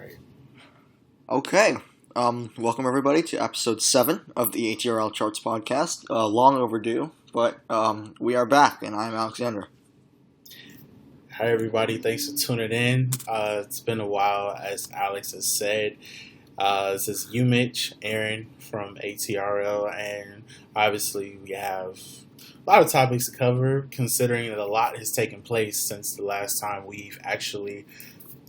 right. Okay. Welcome everybody to episode 7 of the ATRL Charts podcast. Long overdue, but we are back, and I'm Alexander. Hi, everybody. Thanks for tuning in. It's been a while, as Alex has said. This is you, Mitch, Aaron from ATRL, and obviously we have a lot of topics to cover, considering that a lot has taken place since the last time we've actually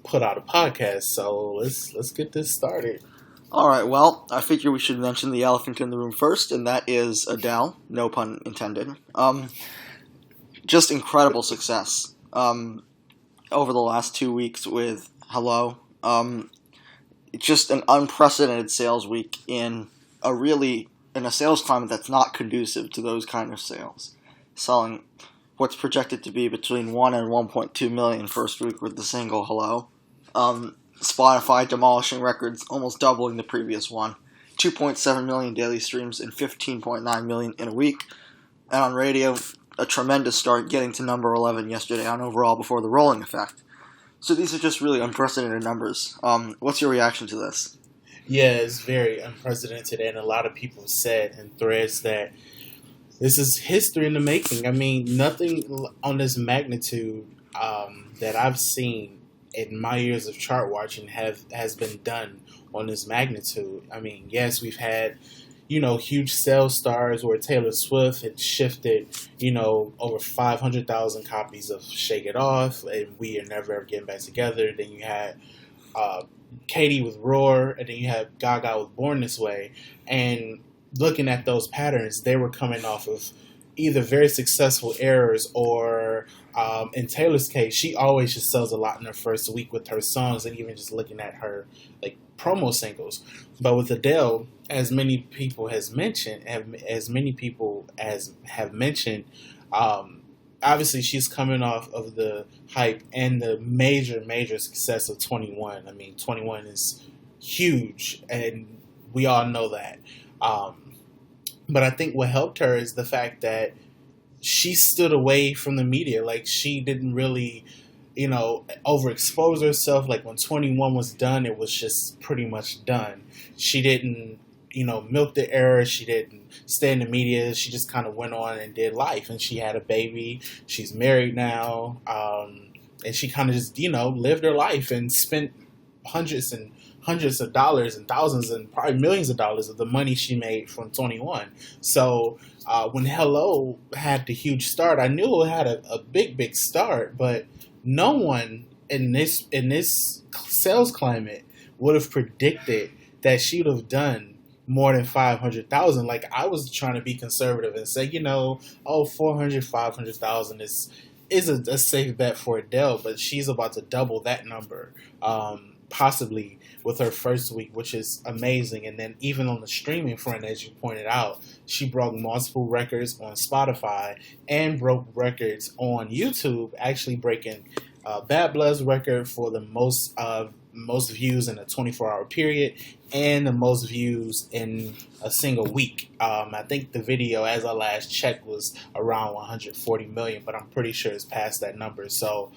put out a podcast. So let's get this started. All right. Well, I figure we should mention the elephant in the room first, and that is Adele. No pun intended. Just incredible success. Over the last 2 weeks with Hello. Just an unprecedented sales week in a sales climate that's not conducive to those kind of sales. Selling what's projected to be between 1 and 1.2 million first week with the single Hello. Spotify demolishing records, almost doubling the previous one. 2.7 million daily streams and 15.9 million in a week. And on radio, a tremendous start, getting to number 11 yesterday on overall before the rolling effect. So these are just really unprecedented numbers. What's your reaction to this? Yeah, it's very unprecedented, and a lot of people said in threads that this is history in the making. I mean, nothing on this magnitude that I've seen in my years of chart watching has been done on this magnitude. I mean, yes, we've had, huge sales stars where Taylor Swift had shifted, over 500,000 copies of Shake It Off, and We Are Never Ever Getting Back Together. Then you had Katy with Roar, and then you had Gaga with Born This Way. And looking at those patterns, they were coming off of either very successful errors or, in Taylor's case, she always just sells a lot in her first week with her songs, and even just looking at her promo singles. But with Adele, as many people have mentioned, obviously she's coming off of the hype and the major success of 21. I mean, 21 is huge, and we all know that. But I think what helped her is the fact that she stood away from the media. Like, she didn't really, overexpose herself. Like, when 21 was done, it was just pretty much done. She didn't, milk the era. She didn't stay in the media. She just kind of went on and did life. And she had a baby. She's married now. And she kind of just, lived her life and spent hundreds of dollars and thousands and probably millions of dollars of the money she made from 21. So when Hello had the huge start, I knew it had a big start, but no one in this sales climate would have predicted that she would have done more than 500,000. Like, I was trying to be conservative and say, 400, 500,000 is a safe bet for Adele, but she's about to double that number, possibly with her first week, which is amazing. And then even on the streaming front, as you pointed out, she broke multiple records on Spotify and broke records on YouTube, actually breaking Bad Blood's record for the most views in a 24-hour period and the most views in a single week. I think the video, as I last checked, was around 140 million, but I'm pretty sure it's past that number. So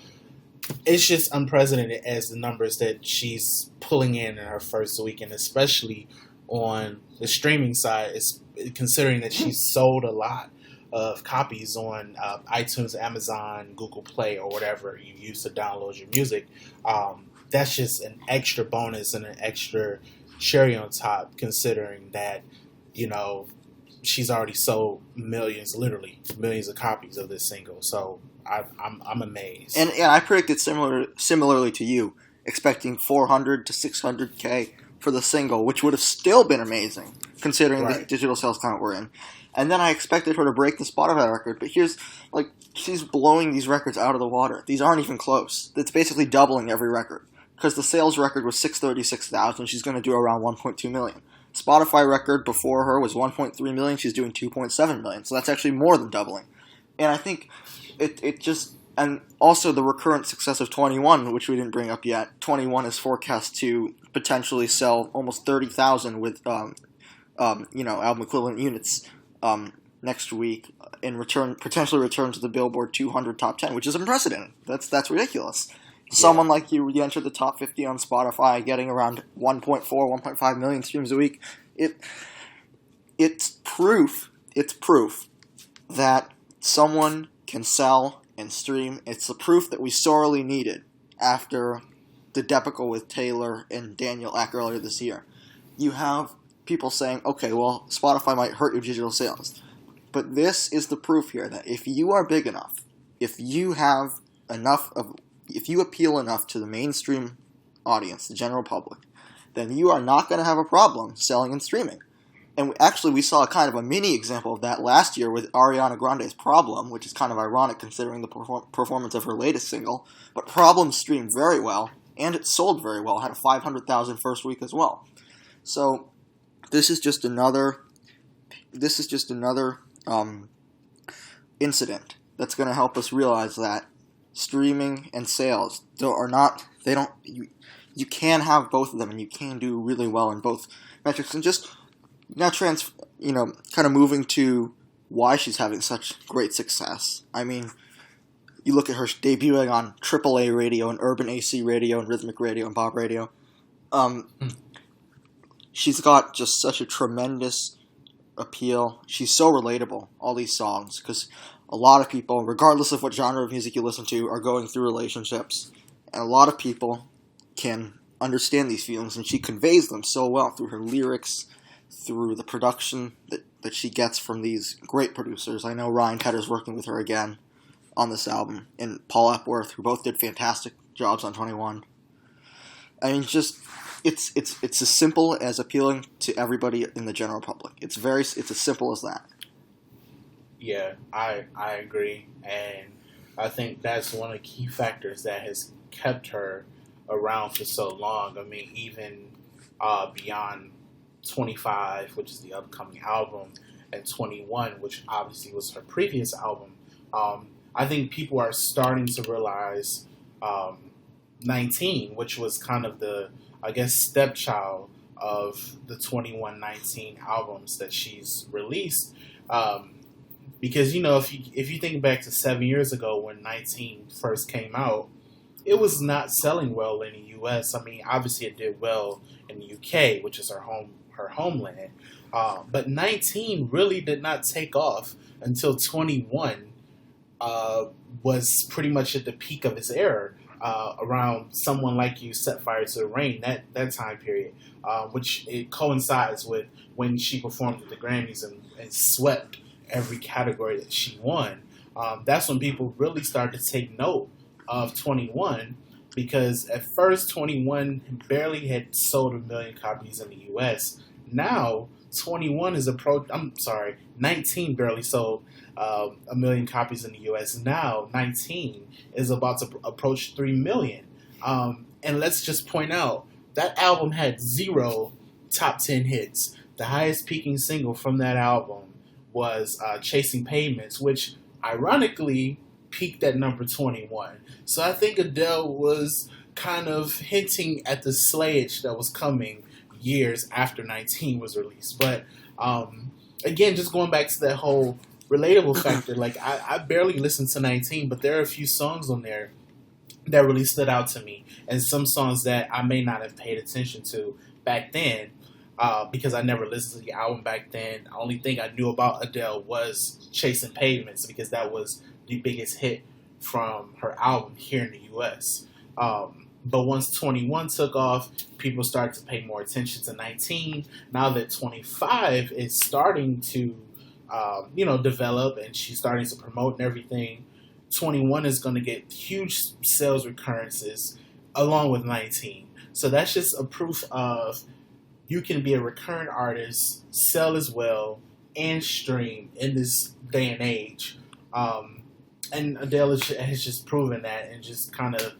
it's just unprecedented as the numbers that she's pulling in her first week, and especially on the streaming side, considering that she's sold a lot of copies on iTunes, Amazon, Google Play, or whatever you use to download your music. That's just an extra bonus and an extra cherry on top, considering that, she's already sold literally millions of copies of this single. So I'm amazed. And I predicted similarly to you, expecting 400 to 600K for the single, which would have still been amazing, considering the digital sales climate we're in. And then I expected her to break the Spotify record, but she's blowing these records out of the water. These aren't even close. It's basically doubling every record, because the sales record was 636,000. She's going to do around 1.2 million. Spotify record before her was 1.3 million. She's doing 2.7 million. So that's actually more than doubling. And I think it just, and also the recurrent success of 21, which we didn't bring up yet. 21 is forecast to potentially sell almost 30,000 with, album equivalent units next week, potentially return to the Billboard 200 top 10, which is unprecedented. That's ridiculous. Someone like you enter the top 50 on Spotify, getting around 1.4, 1.5 million streams a week. It's proof that someone can sell and stream. It's the proof that we sorely needed after the debacle with Taylor and Daniel Ek earlier this year. You have people saying, okay, well, Spotify might hurt your digital sales. But this is the proof here that if you are big enough, if you appeal enough to the mainstream audience, the general public, then you are not going to have a problem selling and streaming. And we saw kind of a mini example of that last year with Ariana Grande's Problem, which is kind of ironic considering the performance of her latest single. But Problem streamed very well, and it sold very well. It had a 500,000 first week as well. So this is just another incident that's going to help us realize that streaming and sales you can have both of them, and you can do really well in both metrics. And just now kind of moving to why she's having such great success. I mean, you look at her debuting on AAA radio and Urban AC radio and Rhythmic radio and Pop radio. She's got just such a tremendous appeal. She's so relatable, all these songs, because a lot of people, regardless of what genre of music you listen to, are going through relationships. And a lot of people can understand these feelings, and she conveys them so well through her lyrics, through the production that she gets from these great producers. I know Ryan Tedder's working with her again on this album, and Paul Epworth, who both did fantastic jobs on 21. I mean, just it's as simple as appealing to everybody in the general public. It's as simple as that. Yeah, I agree, and I think that's one of the key factors that has kept her around for so long. I mean, even beyond 25, which is the upcoming album, and 21, which obviously was her previous album. I think people are starting to realize 19, which was kind of the, I guess, stepchild of the 21-19 albums that she's released. Because, if you think back to 7 years ago when 19 first came out, it was not selling well in the U.S. I mean, obviously it did well in the UK, which is her homeland. But 19 really did not take off until 21 was pretty much at the peak of its era, around Someone Like You, Set Fire to the Rain, that time period, which it coincides with when she performed at the Grammys and swept every category that she won. That's when people really started to take note of 21, because at first 21 barely had sold 1 million copies in the U.S. Now 19 barely sold 1 million copies in the U.S. Now 19 is about to approach 3 million. And let's just point out, that album had 0 top 10 hits. The highest peaking single from that album was Chasing Pavements, which ironically peaked at number 21. So I think Adele was kind of hinting at the slayage that was coming years after 19 was released. But again, just going back to that whole relatable factor, like I barely listened to 19, but there are a few songs on there that really stood out to me, and some songs that I may not have paid attention to back then, because I never listened to the album back then. The only thing I knew about Adele was Chasing Pavements, because that was the biggest hit from her album here in the U.S. But once 21 took off, people started to pay more attention to 19. Now that 25 is starting to, develop, and she's starting to promote and everything, 21 is going to get huge sales recurrences along with 19. So that's just a proof of you can be a recurrent artist, sell as well, and stream in this day and age. And Adele has just proven that, and just kind of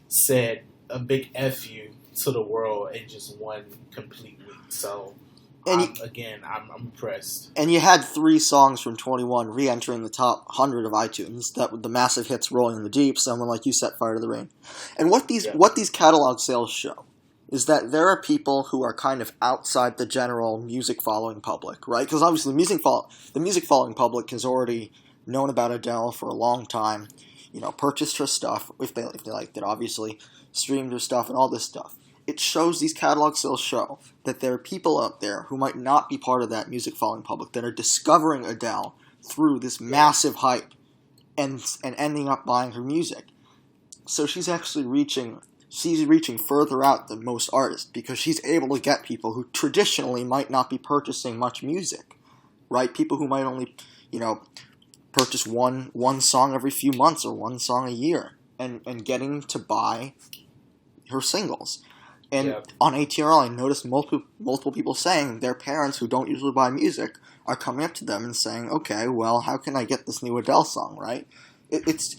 said a big F you to the world in just one complete week. So, I'm impressed. And you had 3 songs from 21 re-entering the top 100 of iTunes. That with the massive hits Rolling in the Deep, Someone Like You, Set Fire to the Rain. And what these catalog sales show is that there are people who are kind of outside the general music following public, right? Because obviously the music following public has already known about Adele for a long time. purchased her stuff if they liked it, obviously, streamed her stuff and all this stuff. It shows, these catalog sales show that there are people out there who might not be part of that music following public that are discovering Adele through this massive hype and ending up buying her music. So she's actually reaching further out than most artists because she's able to get people who traditionally might not be purchasing much music, right? People who might only, purchase one song every few months or one song a year and getting to buy her singles. And on ATRL, I noticed multiple people saying their parents who don't usually buy music are coming up to them and saying, okay, well, how can I get this new Adele song, right? It's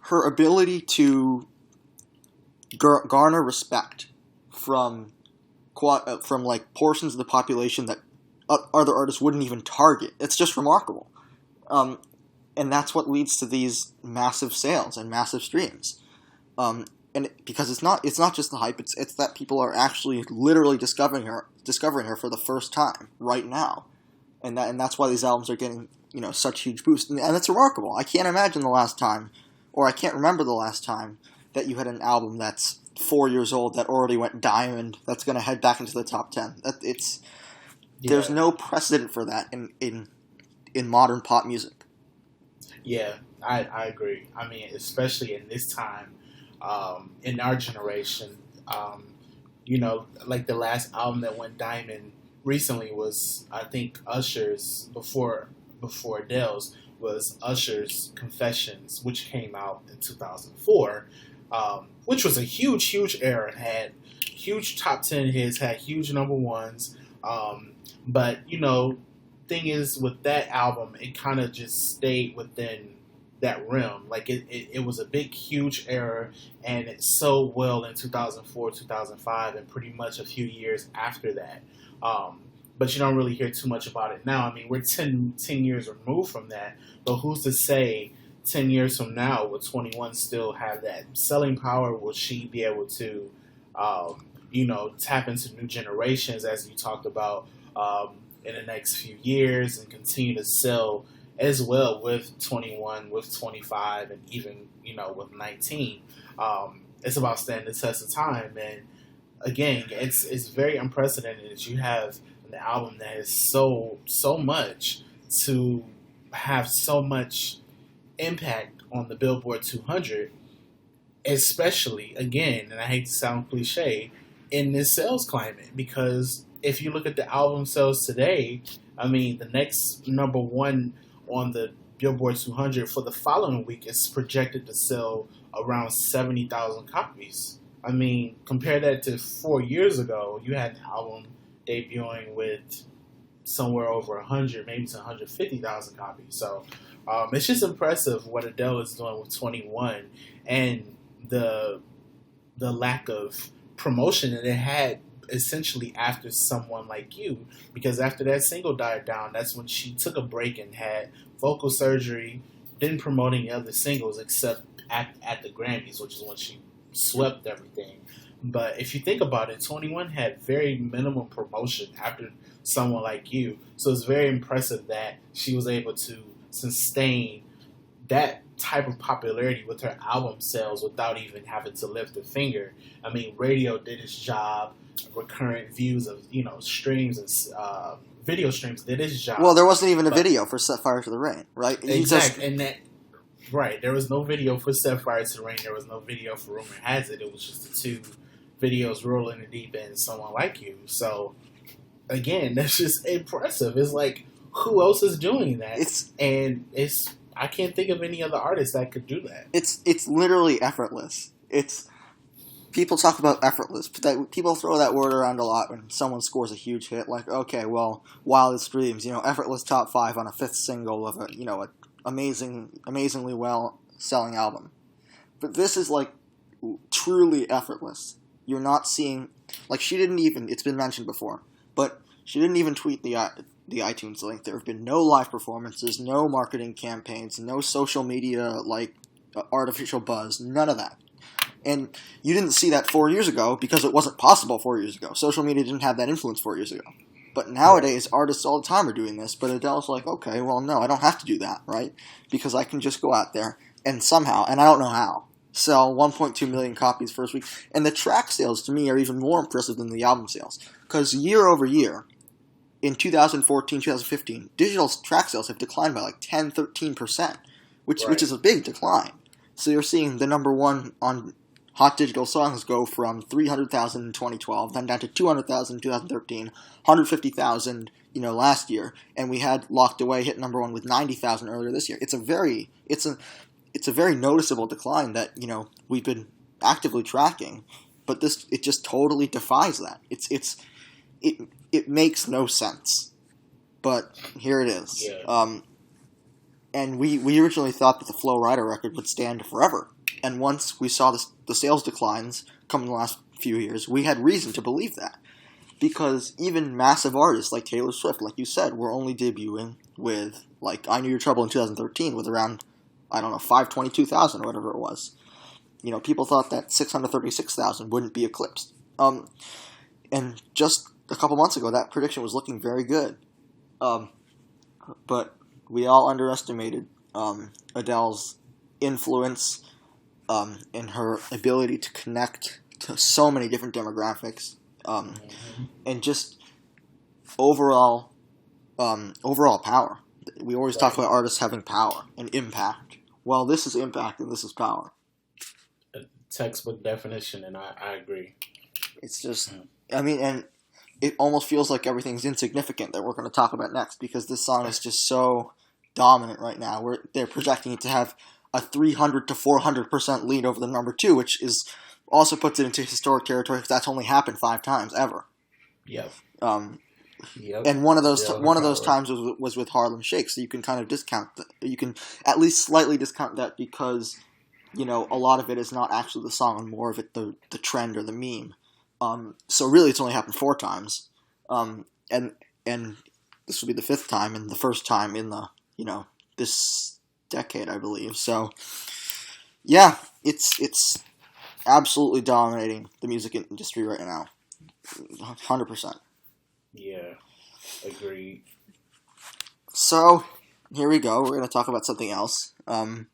her ability to garner respect from portions of the population that other artists wouldn't even target. It's just remarkable. And that's what leads to these massive sales and massive streams. Because it's not just the hype, it's that people are actually literally discovering her for the first time right now, and that's why these albums are getting such huge boosts, and it's remarkable. I can't imagine the last time, or I can't remember the last time that you had an album that's 4 years old that already went diamond, that's going to head back into the top 10. There's no precedent for that in modern pop music. Yeah, I agree. I mean, especially in this time. In our generation, like the last album that went diamond recently was, I think, Usher's, before Adele's, was Usher's Confessions, which came out in 2004, which was a huge era. It had huge top 10 hits, had huge number ones, but, thing is, with that album, it kind of just stayed within that realm. Like it was a big, huge era, and it sold well in 2004, 2005, and pretty much a few years after that. But you don't really hear too much about it now. I mean, we're 10 years removed from that, but who's to say 10 years from now will 21 still have that selling power? Will she be able to, tap into new generations, as you talked about, in the next few years, and continue to sell as well with 21, with 25, and even, with 19. It's about standing the test of time. And again, it's very unprecedented that you have an album that has sold so much to have so much impact on the Billboard 200, especially, again, and I hate to sound cliche, in this sales climate. Because if you look at the album sales today, I mean, the next number one on the Billboard 200 for the following week is projected to sell around 70,000 copies. I mean, compare that to 4 years ago, you had an album debuting with somewhere over 100, maybe to 150,000 copies. So it's just impressive what Adele is doing with 21, and the lack of promotion that it had essentially after Someone Like You, because after that single died down, that's when she took a break and had vocal surgery, didn't promote any other singles except at the Grammys, which is when she swept everything. But if you think about it, 21 had very minimum promotion after Someone Like You, so it's very impressive that she was able to sustain that type of popularity with her album sales without even having to lift a finger. I mean, radio did its job, recurrent views of streams and video streams did its job. Well, there wasn't even a video for Set Fire to the Rain, right? Exactly, right. There was no video for Set Fire to the Rain. There was no video for Rumor Has It. It was just the two videos, Rolling the Deep and Someone Like You. So again, that's just impressive. It's like, who else is doing that? I can't think of any other artist that could do that. It's literally effortless. People talk about effortless. People throw that word around a lot when someone scores a huge hit. Like, okay, well, Wildest Dreams, effortless top 5 on a 5th single of a amazingly well selling album. But this is like truly effortless. You're not seeing, like, she didn't even. It's been mentioned before, but she didn't even tweet the iTunes link. There have been no live performances, no marketing campaigns, no social media, artificial buzz, none of that. And you didn't see that 4 years ago because it wasn't possible 4 years ago. Social media didn't have that influence 4 years ago. But nowadays, artists all the time are doing this, but Adele's like, okay, well, no, I don't have to do that, right? Because I can just go out there, and somehow, and I don't know how, sell 1.2 million copies first week. And the track sales, to me, are even more impressive than the album sales. Because year over year, in 2014, 2015, digital track sales have declined by like 10, 13%, which is a big decline. So you're seeing the number one on Hot Digital Songs go from 300,000 in 2012, then down to 200,000 in 2013, 150,000, last year, and we had Locked Away hit number one with 90,000 earlier this year. It's a very noticeable decline that we've been actively tracking, but it just totally defies that. It makes no sense, but here it is. Yeah. And we originally thought that the Flo Rida record would stand forever. And once we saw the sales declines come in the last few years, we had reason to believe that. Because even massive artists like Taylor Swift, like you said, were only debuting with, like, I Knew Your Trouble in 2013 with around, 522,000 or whatever it was. People thought that 636,000 wouldn't be eclipsed. And just a couple months ago, that prediction was looking very good. But we all underestimated Adele's influence and her ability to connect to so many different demographics, and just overall power. We always talk about artists having power and impact. Well, this is impact and this is power. A textbook definition, and I agree. It's just, and it almost feels like everything's insignificant that we're going to talk about next, because this song is just so dominant right now. They're projecting it to have a 300 to 400% lead over the number two, which is also puts it into historic territory because that's only happened 5 times ever. Yep. Yep. And one of those times was with Harlem Shake, so you can kind of discount that. You can at least slightly discount that because a lot of it is not actually the song, and more of it the trend or the meme. So really, it's only happened 4 times, and this will be the 5th time, and the first time in the this decade, I believe. So yeah, it's absolutely dominating the music industry right now, 100%. Yeah, agreed. So here we go. We're going to talk about something else. And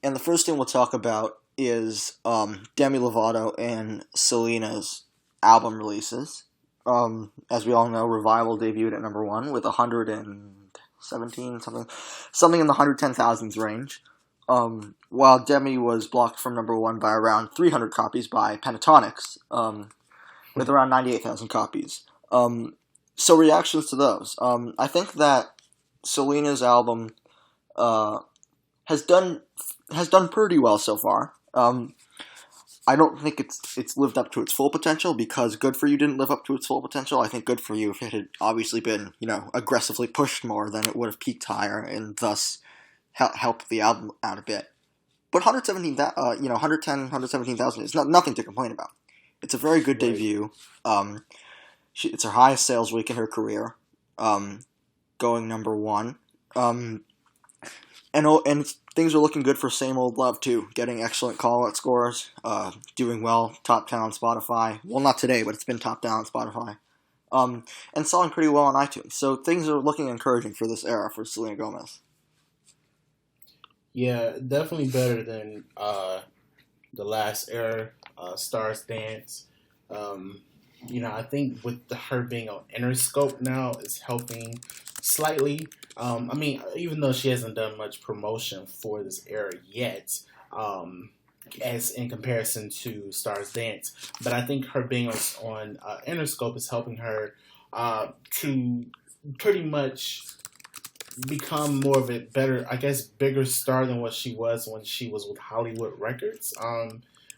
the first thing we'll talk about is Demi Lovato and Selena's album releases. As we all know, Revival debuted at number 1 with 117, something in the 110,000s range. While Demi was blocked from number 1 by around 300 copies by Pentatonics, with around 98,000 copies. So reactions to those. I think that Selena's album has done pretty well so far. I don't think it's lived up to its full potential, because Good For You didn't live up to its full potential. I think Good For You, if it had obviously been aggressively pushed more, then it would have peaked higher and thus helped the album out a bit. But 117,000 is nothing to complain about. It's a very good debut. It's her highest sales week in her career, going number 1. And things are looking good for Same Old Love, too. Getting excellent call-out scores, doing well, top 10 on Spotify. Well, not today, but it's been top 10 on Spotify. And selling pretty well on iTunes. So things are looking encouraging for this era for Selena Gomez. Yeah, definitely better than the last era, Stars Dance. I think with her being on Interscope now is helping slightly. Even though she hasn't done much promotion for this era yet, as in comparison to Stars Dance, but I think her being on Interscope is helping her to pretty much become more of a bigger star than what she was when she was with Hollywood Records.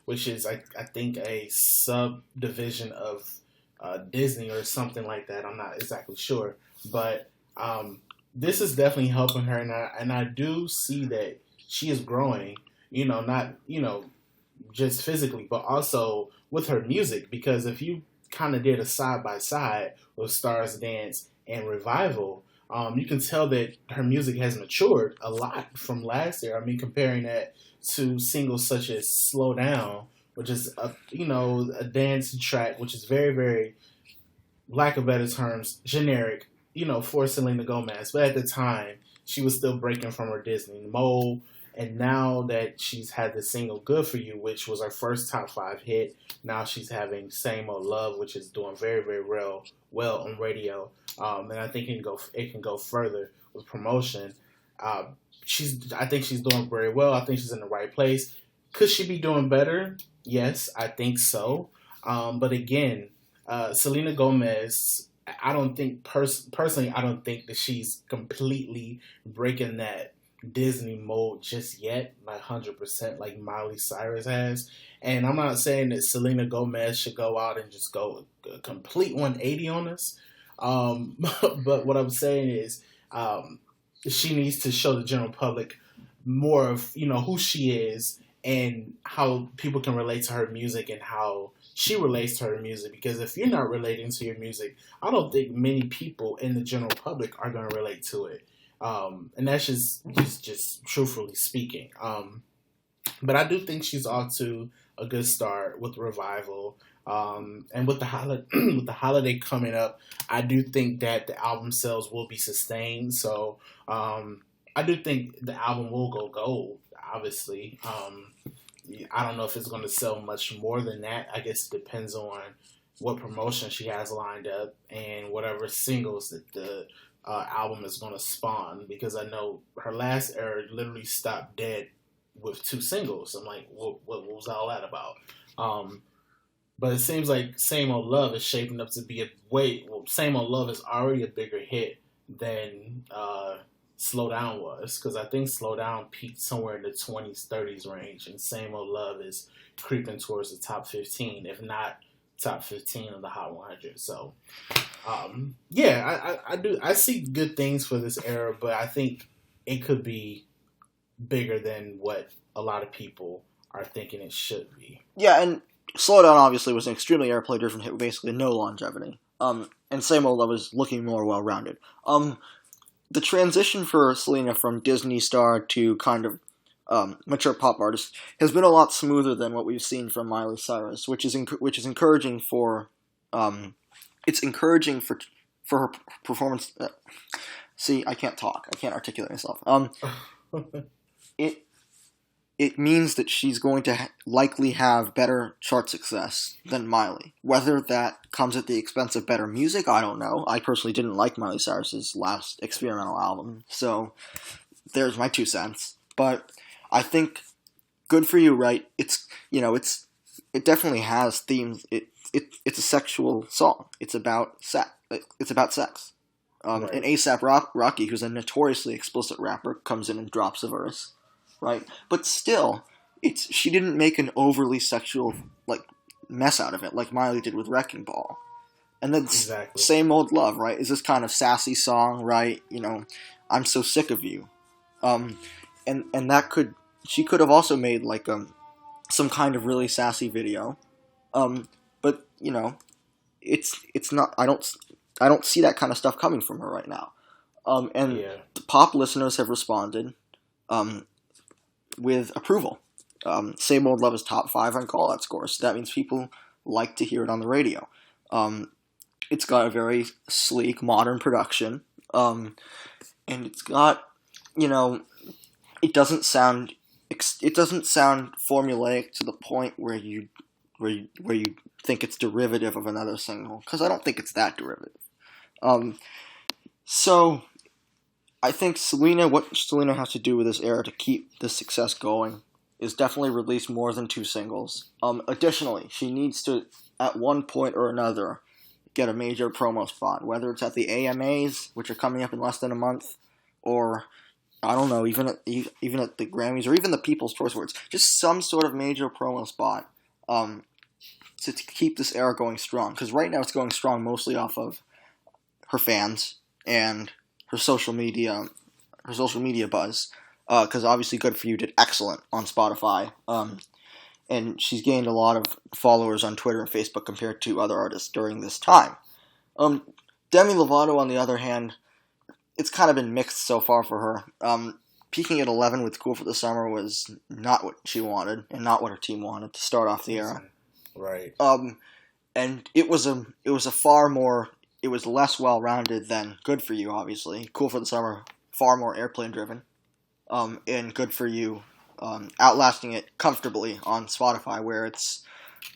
Which is, I think, a subdivision of Disney or something like that. I'm not exactly sure. But this is definitely helping her. And I do see that she is growing, not, just physically, but also with her music. Because if you kind of did a side-by-side with Stars Dance and Revival, you can tell that her music has matured a lot from last year. Comparing that to singles such as Slow Down, which is a dance track, which is very, very, lack of better terms, generic, for Selena Gomez. But at the time, she was still breaking from her Disney mold, And now that she's had the single "Good for You," which was her first top five hit, now she's having "Same Old Love," which is doing very, very well on radio. And I think it can go further with promotion. Uh, I think she's doing very well. I think she's in the right place. Could she be doing better? Yes, I think so. But again, Selena Gomez, I don't think personally, I don't think that she's completely breaking that Disney mold just yet, like 100%, like Miley Cyrus has. And I'm not saying that Selena Gomez should go out and just go a complete 180 on us. But what I'm saying is, she needs to show the general public more of who she is and how people can relate to her music and how she relates to her music. Because if you're not relating to your music, I don't think many people in the general public are going to relate to it. And that's just truthfully speaking. But I do think she's off to a good start with Revival. And with with the holiday coming up, I do think that the album sales will be sustained. So I do think the album will go gold. Obviously, I don't know if it's going to sell much more than that. I guess it depends on what promotion she has lined up and whatever singles that the album is going to spawn. Because I know her last era literally stopped dead with 2 singles. I'm like, what was all that about? But it seems like "Same Old Love" is shaping up to be "Same Old Love" is already a bigger hit than "Slow Down" was, because I think "Slow Down" peaked somewhere in the 20s, 30s range, and "Same Old Love" is creeping towards the top 15, if not top 15 of the Hot 100. So, I see good things for this era, but I think it could be bigger than what a lot of people are thinking it should be. Yeah, and "Slow Down" obviously was an extremely airplay-driven hit with basically no longevity. And "Same Old Love" is looking more well-rounded. The transition for Selena from Disney star to kind of mature pop artist has been a lot smoother than what we've seen from Miley Cyrus, which is encouraging for it's encouraging for her performance. See, I can't talk. I can't articulate myself. It means that she's going to likely have better chart success than Miley. Whether that comes at the expense of better music, I don't know. I personally didn't like Miley Cyrus's last experimental album, so there's my 2 cents. But I think "Good for You," right? It definitely has themes. It's a sexual song. It's about sex. Right. And A$AP Rocky, who's a notoriously explicit rapper, comes in and drops a verse. Right, but still, she didn't make an overly sexual mess out of it like Miley did with "Wrecking Ball," and then Exactly. "Same Old Love," right, is this kind of sassy song, right? "I'm so sick of you," and she could have also made some kind of really sassy video, but it's not. I don't see that kind of stuff coming from her right now, and the pop listeners have responded. With approval. "Same Old Love" is top 5 on call-out scores. So that means people like to hear it on the radio. It's got a very sleek, modern production. And it's got, it doesn't sound formulaic to the point where you think it's derivative of another single. Because I don't think it's that derivative. So I think what Selena has to do with this era to keep this success going is definitely release more than 2 singles. Additionally, she needs to, at one point or another, get a major promo spot, whether it's at the AMAs, which are coming up in less than a month, or, I don't know, even at the Grammys, or even the People's Choice Awards. Just some sort of major promo spot to keep this era going strong. Because right now it's going strong mostly off of her fans and her social media buzz, because obviously "Good for You" did excellent on Spotify, and she's gained a lot of followers on Twitter and Facebook compared to other artists during this time. Demi Lovato, on the other hand, it's kind of been mixed so far for her. Peaking at 11 with "Cool for the Summer" was not what she wanted, and not what her team wanted to start off the era. Right. And it was less well-rounded than "Good for You," obviously. "Cool for the Summer," far more airplane-driven. And "Good for You" outlasting it comfortably on Spotify, where it's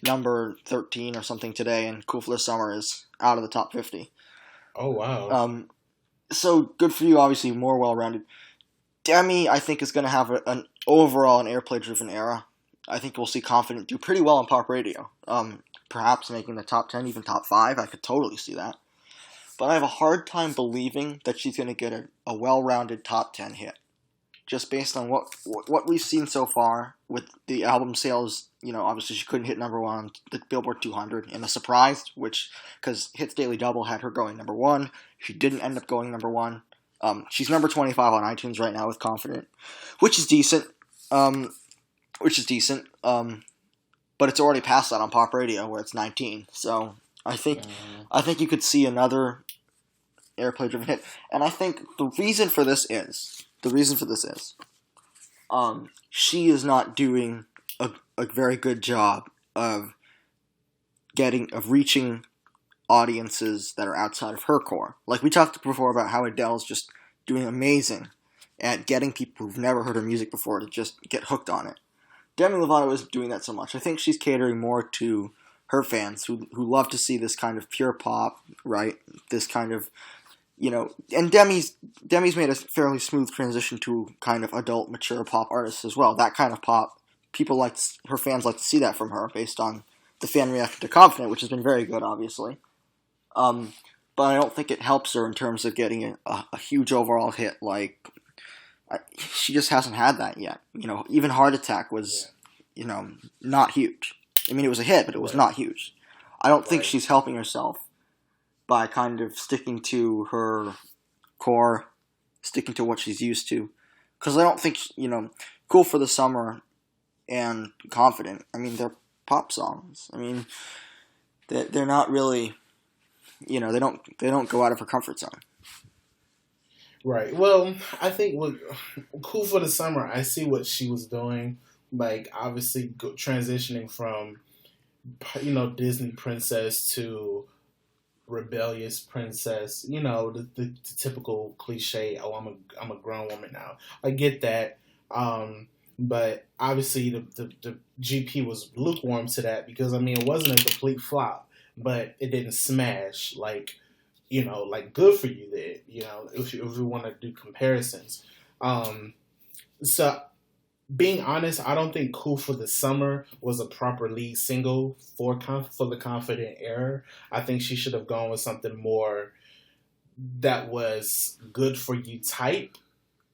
number 13 or something today, and Cool for the Summer is out of the top 50. Oh, wow. So good for you, obviously more well-rounded. Demi, I think, is going to have an overall an airplay-driven era. I think we'll see Confident do pretty well on pop radio. Perhaps making the top 10, even top 5. I could totally see that. But I have a hard time believing that she's going to get a well-rounded top 10 hit. Just based on what we've seen so far with the album sales. Obviously she couldn't hit number 1 on the Billboard 200 in a surprise, because Hits Daily Double had her going number 1. She didn't end up going number 1. She's number 25 on iTunes right now with Confident, which is decent. But it's already past that on pop radio where it's 19. So I think you could see another airplay-driven hit. And I think the reason for this is she is not doing a very good job of reaching audiences that are outside of her core. Like we talked before about how Adele's just doing amazing at getting people who've never heard her music before to just get hooked on it. Demi Lovato isn't doing that so much. I think she's catering more to her fans who love to see this kind of pure pop, right? This kind of, and Demi's made a fairly smooth transition to kind of adult, mature pop artists as well. That kind of pop, her fans like to see that from her based on the fan reaction to Confident, which has been very good, obviously. But I don't think it helps her in terms of getting a huge overall hit. She just hasn't had that yet. Even Heart Attack was, not huge. I mean, it was a hit, but it was not huge. I don't think she's helping herself by kind of sticking to her core, sticking to what she's used to. Because I don't think, Cool for the Summer and Confident, I mean, they're pop songs. I mean, they're not really, they don't go out of her comfort zone. Right. Well, I think with Cool for the Summer, I see what she was doing. Obviously transitioning from, Disney princess to rebellious princess. The typical cliche. Oh, I'm a grown woman now. I get that. But obviously the GP was lukewarm to that because it wasn't a complete flop, but it didn't smash. Good for you there, if we want to do comparisons. So being honest, I don't think Cool for the Summer was a proper lead single for the Confident era. I think she should have gone with something more that was good for you type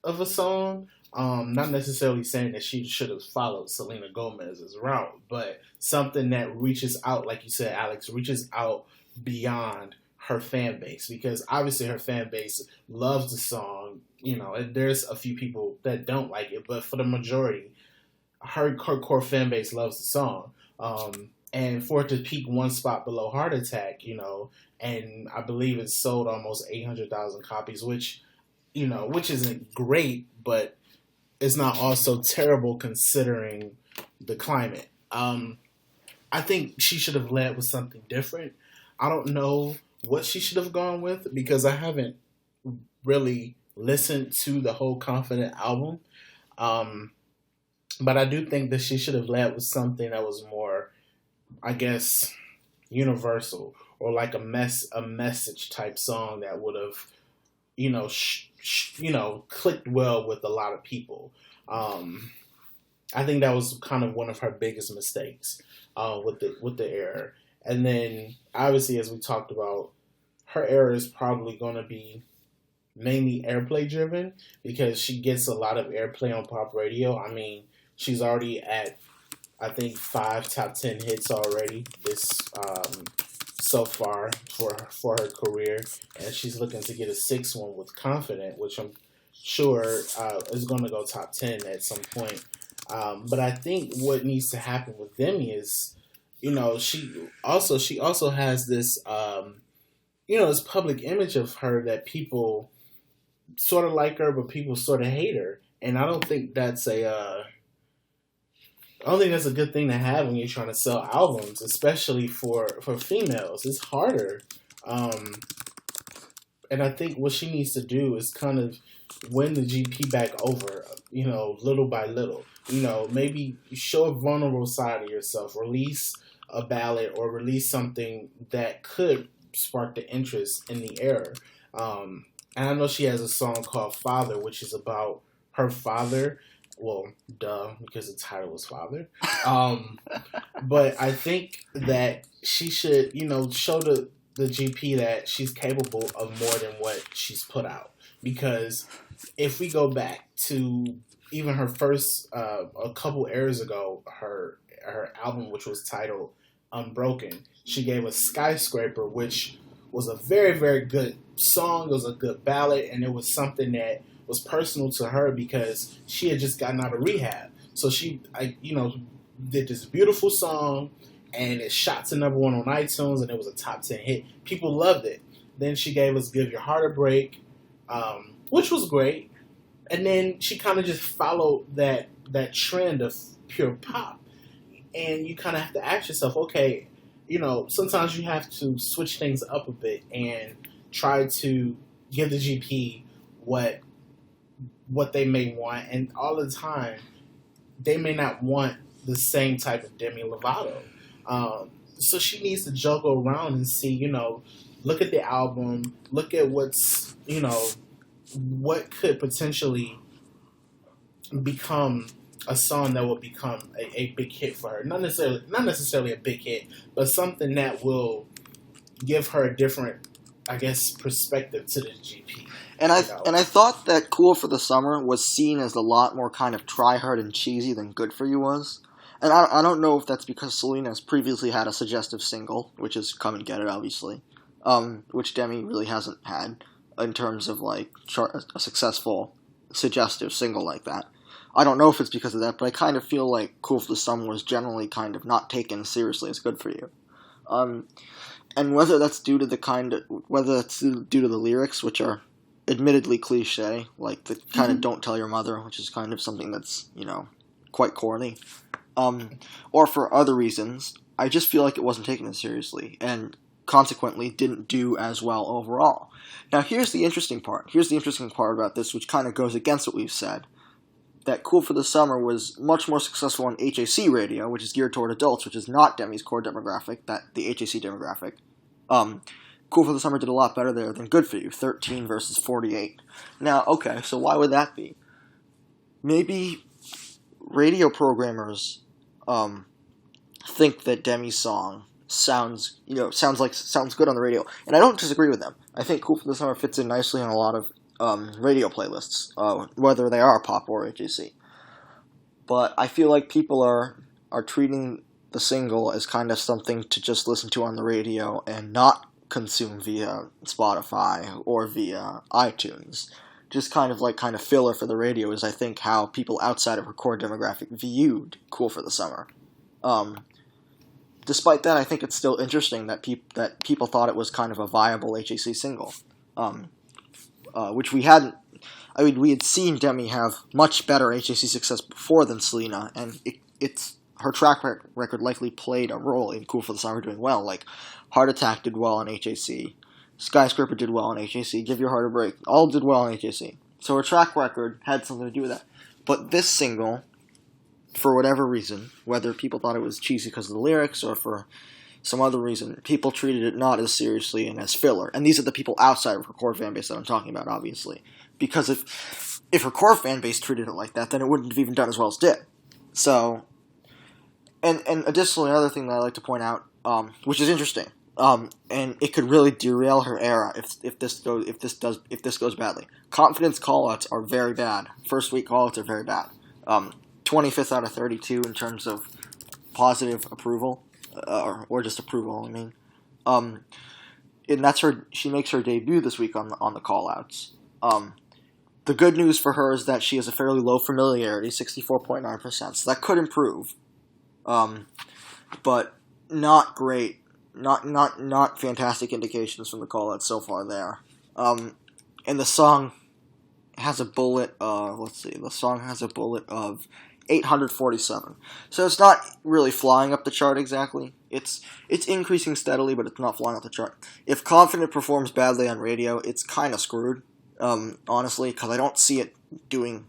of a song. Not necessarily saying that she should have followed Selena Gomez's route, but something that reaches out, like you said, Alex, reaches out beyond her fan base, because obviously her fan base loves the song. And there's a few people that don't like it, but for the majority, her core fan base loves the song. And for it to peak one spot below Heart Attack, and I believe it sold almost 800,000 copies, which isn't great, but it's not also terrible considering the climate. I think she should have led with something different. I don't know what she should have gone with because I haven't really listened to the whole Confident album. But I do think that she should have led with something that was more, I guess, universal, or like a message type song that would have, clicked well with a lot of people. I think that was kind of one of her biggest mistakes with the era. And then, obviously, as we talked about, her era is probably going to be mainly airplay driven because she gets a lot of airplay on pop radio. I mean, she's already at, I think, 5 top 10 hits already so far for her career, and she's looking to get a 6th one with Confident, which I'm sure is going to go top 10 at some point. But I think what needs to happen with Demi is, she also has this, this public image of her that people sort of like her, but people sort of hate her. And I don't think that's a good thing to have when you're trying to sell albums, especially for females. It's harder. And I think what she needs to do is kind of win the GP back over, little by little. Maybe show a vulnerable side of yourself, release a ballad or release something that could spark the interest in the air. And I know she has a song called Father, which is about her father. Well, duh, because the title was Father. But I think that she should, show the GP that she's capable of more than what she's put out. Because if we go back to even her first, a couple airs ago, her album, which was titled Unbroken, she gave us Skyscraper, which was a very, very good song. It was a good ballad, and it was something that was personal to her because she had just gotten out of rehab. So she, did this beautiful song, and it shot to number one on iTunes, and it was a top 10 hit. People loved it. Then she gave us Give Your Heart a Break, which was great. And then she kind of just followed that trend of pure pop. And you kind of have to ask yourself, okay, sometimes you have to switch things up a bit and try to give the GP what they may want. And all the time, they may not want the same type of Demi Lovato. So she needs to juggle around and see, look at the album, look at what's, what could potentially become a song that will become a big hit for her. Not necessarily a big hit, but something that will give her a different, I guess, perspective to the GP. And I thought that Cool for the Summer was seen as a lot more kind of try-hard and cheesy than Good For You was. And I don't know if that's because Selena has previously had a suggestive single, which is Come and Get It, obviously, which Demi really hasn't had in terms of, like, a successful suggestive single like that. I don't know if it's because of that, but I kind of feel like Cool for the Summer was generally kind of not taken seriously as Good For You. And whether that's due to the lyrics, which are admittedly cliche, like the kind of Don't Tell Your Mother, which is kind of something that's, quite corny, or for other reasons, I just feel like it wasn't taken as seriously, and consequently didn't do as well overall. Now here's the interesting part. Here's the interesting part about this, which kind of goes against what we've said. That Cool for the Summer was much more successful on HAC radio, which is geared toward adults, which is not Demi's core demographic, the HAC demographic. Cool for the Summer did a lot better there than Good For You, 13 versus 48. Now, okay, so why would that be? Maybe radio programmers think that Demi's song sounds good on the radio, and I don't disagree with them. I think Cool for the Summer fits in nicely on a lot of radio playlists, whether they are pop or HAC. But I feel like people are treating the single as kind of something to just listen to on the radio and not consume via Spotify or via iTunes. Just kind of filler for the radio is, I think, how people outside of her core demographic viewed Cool for the Summer. Despite that, I think it's still interesting that people thought it was kind of a viable HAC single. Which we hadn't. I mean, we had seen Demi have much better HAC success before than Selena, and her track record likely played a role in Cool for the Summer doing well. Like, Heart Attack did well on HAC, Skyscraper did well on HAC, Give Your Heart a Break, all did well on HAC. So her track record had something to do with that. But this single, for whatever reason, whether people thought it was cheesy because of the lyrics or for some other reason, people treated it not as seriously and as filler. And these are the people outside of her core fan base that I'm talking about, obviously. Because if her core fan base treated it like that, then it wouldn't have even done as well as it did. So, and additionally, another thing that I like to point out, which is interesting, and it could really derail her era if this goes badly. Confidence callouts are very bad. First week callouts are very bad. 25th out of 32 in terms of positive approval. Or just approval, I mean. And that's she makes her debut this week on the call-outs. The good news for her is that she has a fairly low familiarity, 64.9%, so that could improve. But not great. Not fantastic indications from the call-outs so far there. And the song has a bullet, the song has a bullet of 847. So it's not really flying up the chart exactly. It's increasing steadily, but it's not flying up the chart. If Confident performs badly on radio, it's kind of screwed, honestly, because I don't see it doing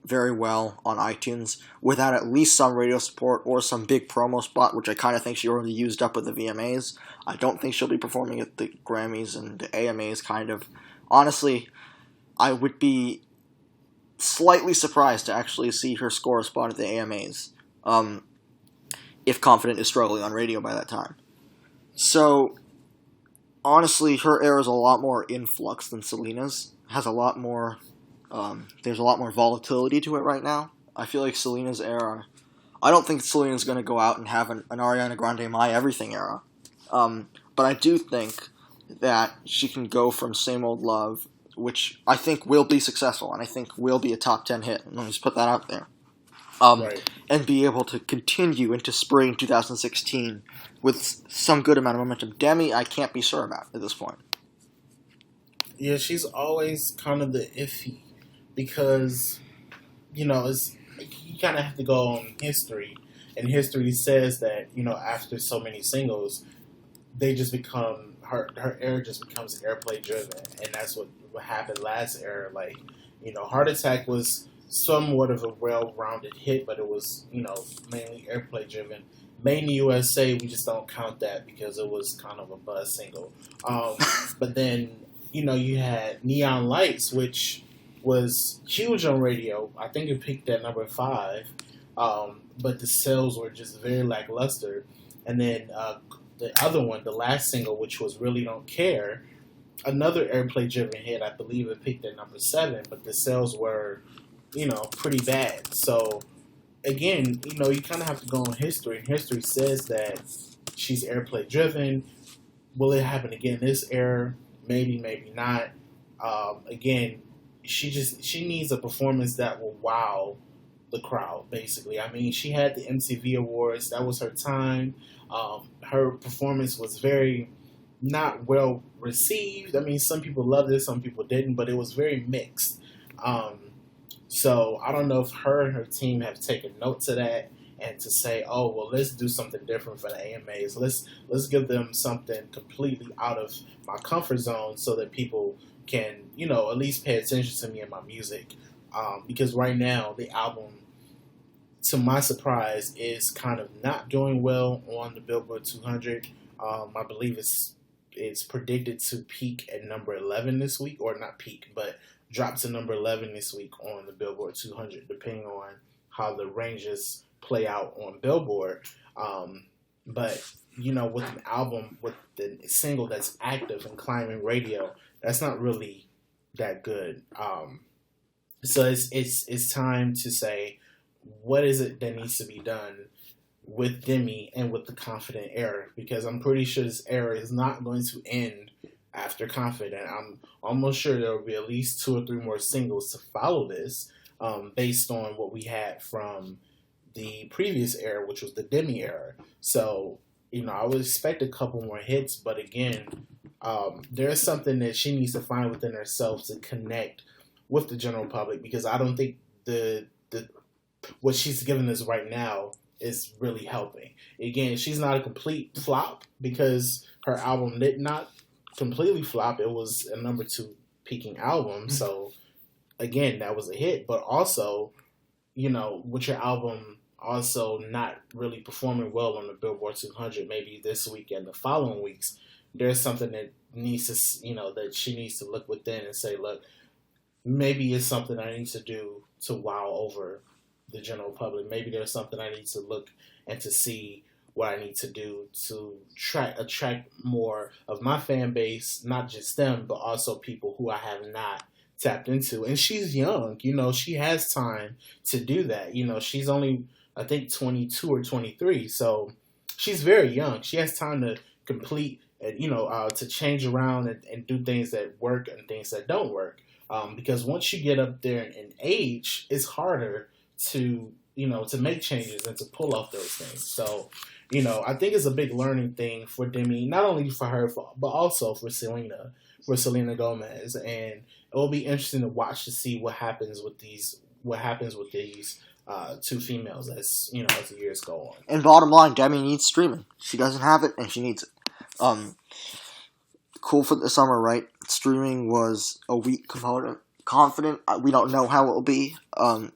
very well on iTunes without at least some radio support or some big promo spot, which I kind of think she already used up with the VMAs. I don't think she'll be performing at the Grammys and the AMAs, kind of. Honestly, I would be slightly surprised to actually see her score a spot at the AMAs, if Confident is struggling on radio by that time. So, honestly, her era is a lot more in flux than Selena's. Has a lot more, there's a lot more volatility to it right now. I feel like Selena's era, I don't think Selena's going to go out and have an Ariana Grande My Everything era. But I do think that she can go from Same Old Love, which I think will be successful, and I think will be a top 10 hit. Let me just put that out there. Right. And be able to continue into spring 2016 with some good amount of momentum. Demi, I can't be sure about at this point. Yeah, she's always kind of the iffy because, you know, you kind of have to go on history, and history says that, you know, after so many singles, they just become her era just becomes airplay driven, and that's what happened last era. Like, you know, Heart Attack was somewhat of a well-rounded hit, but it was, you know, mainly airplay driven. Made in the USA, we just don't count that because it was kind of a buzz single. But then, you know, you had Neon Lights, which was huge on radio. I think it peaked at number 5, but the sales were just very lackluster. And then the other one, the last single, which was Really Don't Care, another airplay-driven hit. I believe it peaked at number 7, but the sales were, you know, pretty bad. So, again, you know, you kind of have to go on history. And history says that she's airplay-driven. Will it happen again this era? Maybe, maybe not. Again, she needs a performance that will wow the crowd, basically. I mean, she had the MTV Awards. That was her time. Her performance was very not well received. I mean, some people loved it, some people didn't, but it was very mixed. So I don't know if her and her team have taken note to that and to say, oh, well, let's do something different for the AMAs. Let's give them something completely out of my comfort zone so that people can, you know, at least pay attention to me and my music. Because right now, the album, to my surprise, is kind of not doing well on the Billboard 200. I believe it's predicted to peak at number 11 this week, or not peak, but drop to number 11 this week on the Billboard 200, depending on how the ranges play out on Billboard. But, you know, with an album, with the single that's active and climbing radio, that's not really that good. So it's time to say, what is it that needs to be done with Demi and with the Confident era? Because I'm pretty sure this era is not going to end after Confident. I'm almost sure there will be at least 2 or 3 more singles to follow this, based on what we had from the previous era, which was the Demi era. So, you know, I would expect a couple more hits, but again, there's something that she needs to find within herself to connect with the general public, because I don't think the what she's giving us right now is really helping. Again, she's not a complete flop because her album did not completely flop. It was a number 2 peaking album. So again, that was a hit, but also, you know, with your album also not really performing well on the Billboard 200, maybe this week and the following weeks, there's something that needs to, you know, that she needs to look within and say, look, maybe it's something I need to do to wow over the general public. Maybe there's something I need to look and to see what I need to do to attract more of my fan base, not just them, but also people who I have not tapped into. And she's young, you know, she has time to do that. You know, she's only, I think, 22 or 23, so she's very young. She has time to complete, you know, to change around and do things that work and things that don't work. Because once you get up there in age, it's harder to, you know, to make changes and to pull off those things. So, you know, I think it's a big learning thing for Demi, not only for her, but also for Selena Gomez. And it will be interesting to watch to see what happens with these two females as as the years go on. And bottom line, Demi needs streaming. She doesn't have it, and she needs it. Cool for the summer, right? Streaming was a weak component. Confident, we don't know how it will be.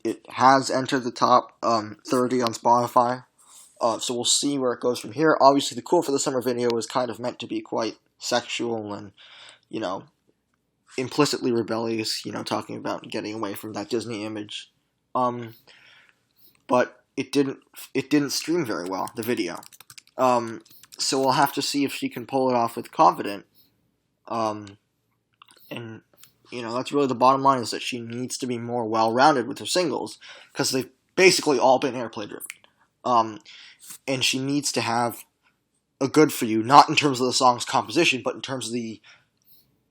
It has entered the top 30 on Spotify. So we'll see where it goes from here. Obviously, the Cool for the Summer video was kind of meant to be quite sexual and, implicitly rebellious, talking about getting away from that Disney image. But it didn't stream very well, the video. So we'll have to see if she can pull it off with Confident. And, that's really the bottom line, is that she needs to be more well-rounded with her singles, because they've basically all been airplay-driven. And she needs to have a Good For You, not in terms of the song's composition, but in terms of the